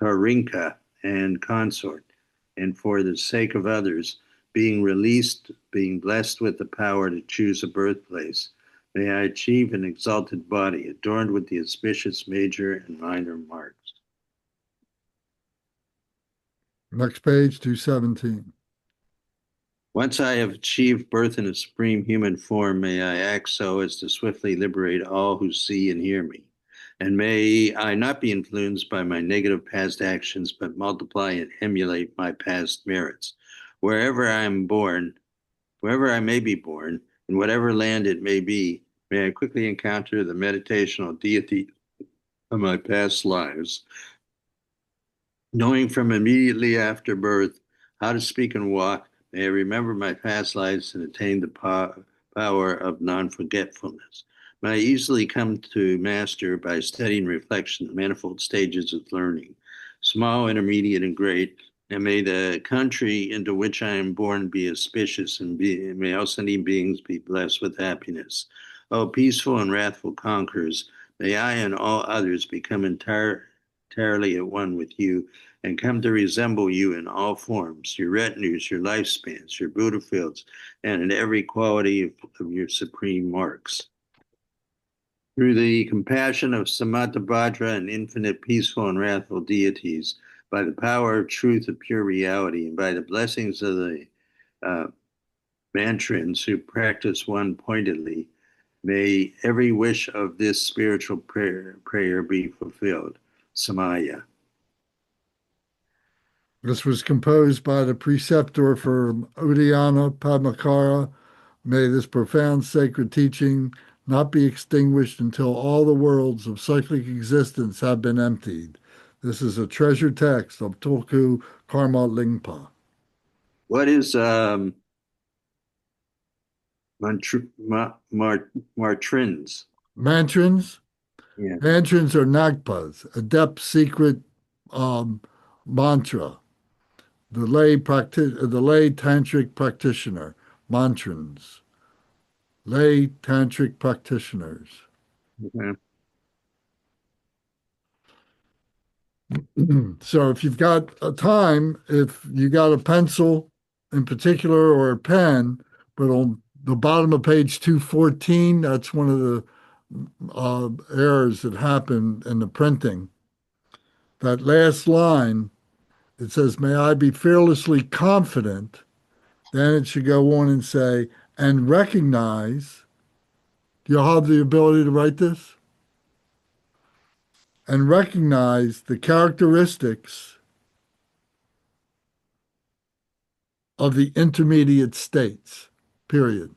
Karinka and consort, and for the sake of others, being released, being blessed with the power to choose a birthplace, may I achieve an exalted body adorned with the auspicious major and minor marks. Next page, 217. Once I have achieved birth in a supreme human form, may I act so as to swiftly liberate all who see and hear me. And may I not be influenced by my negative past actions, but multiply and emulate my past merits. Wherever I may be born, in whatever land it may be. May I quickly encounter the meditational deity of my past lives, knowing from immediately after birth how to speak and walk. May I remember my past lives and attain the power of non-forgetfulness. May I easily come to master by studying reflection the manifold stages of learning, small, intermediate, and great. And may the country into which I am born be auspicious, and may all sentient beings be blessed with happiness. O peaceful and wrathful conquerors, may I and all others become entirely at one with you and come to resemble you in all forms, your retinues, your lifespans, your Buddha fields, and in every quality of your supreme marks. Through the compassion of Samantabhadra and infinite peaceful and wrathful deities, by the power of truth of pure reality, and by the blessings of the mantrins who practice one pointedly, may every wish of this spiritual prayer be fulfilled. Samaya. This was composed by the preceptor for Udayana Padmakara. May this profound sacred teaching not be extinguished until all the worlds of cyclic existence have been emptied. This is a treasure text of Tulku Karma Lingpa. What is Martrins? Mantrins? Yeah. Mantrins are Nagpas, a depth secret mantra. The lay tantric practitioner, mantrins. Lay tantric practitioners. Okay. So if you've got a time, if you got a pencil in particular or a pen, but on the bottom of page 214, that's one of the errors that happened in the printing. That last line, it says, may I be fearlessly confident. Then it should go on and say, and recognize. Do you have the ability to write this? And recognize the characteristics of the intermediate states, period.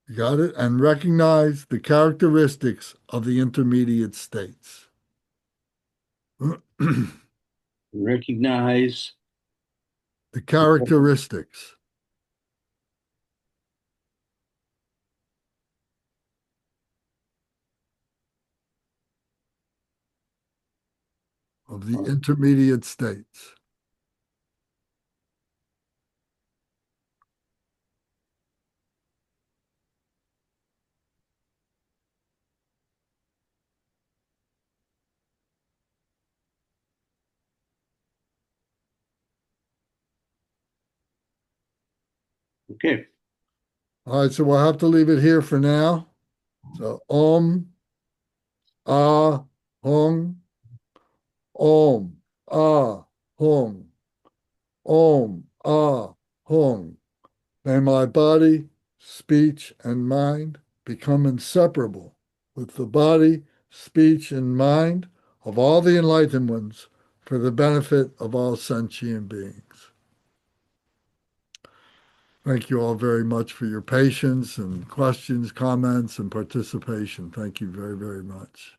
You got it? And recognize the characteristics of the intermediate states. Recognize The characteristics. Of the intermediate states. Okay. All right, so we'll have to leave it here for now. So ah, hung, ah, hung, ah, hung. May my body, speech, and mind become inseparable with the body, speech, and mind of all the enlightened ones for the benefit of all sentient beings. Thank you all very much for your patience and questions, comments, and participation. Thank you very, very much.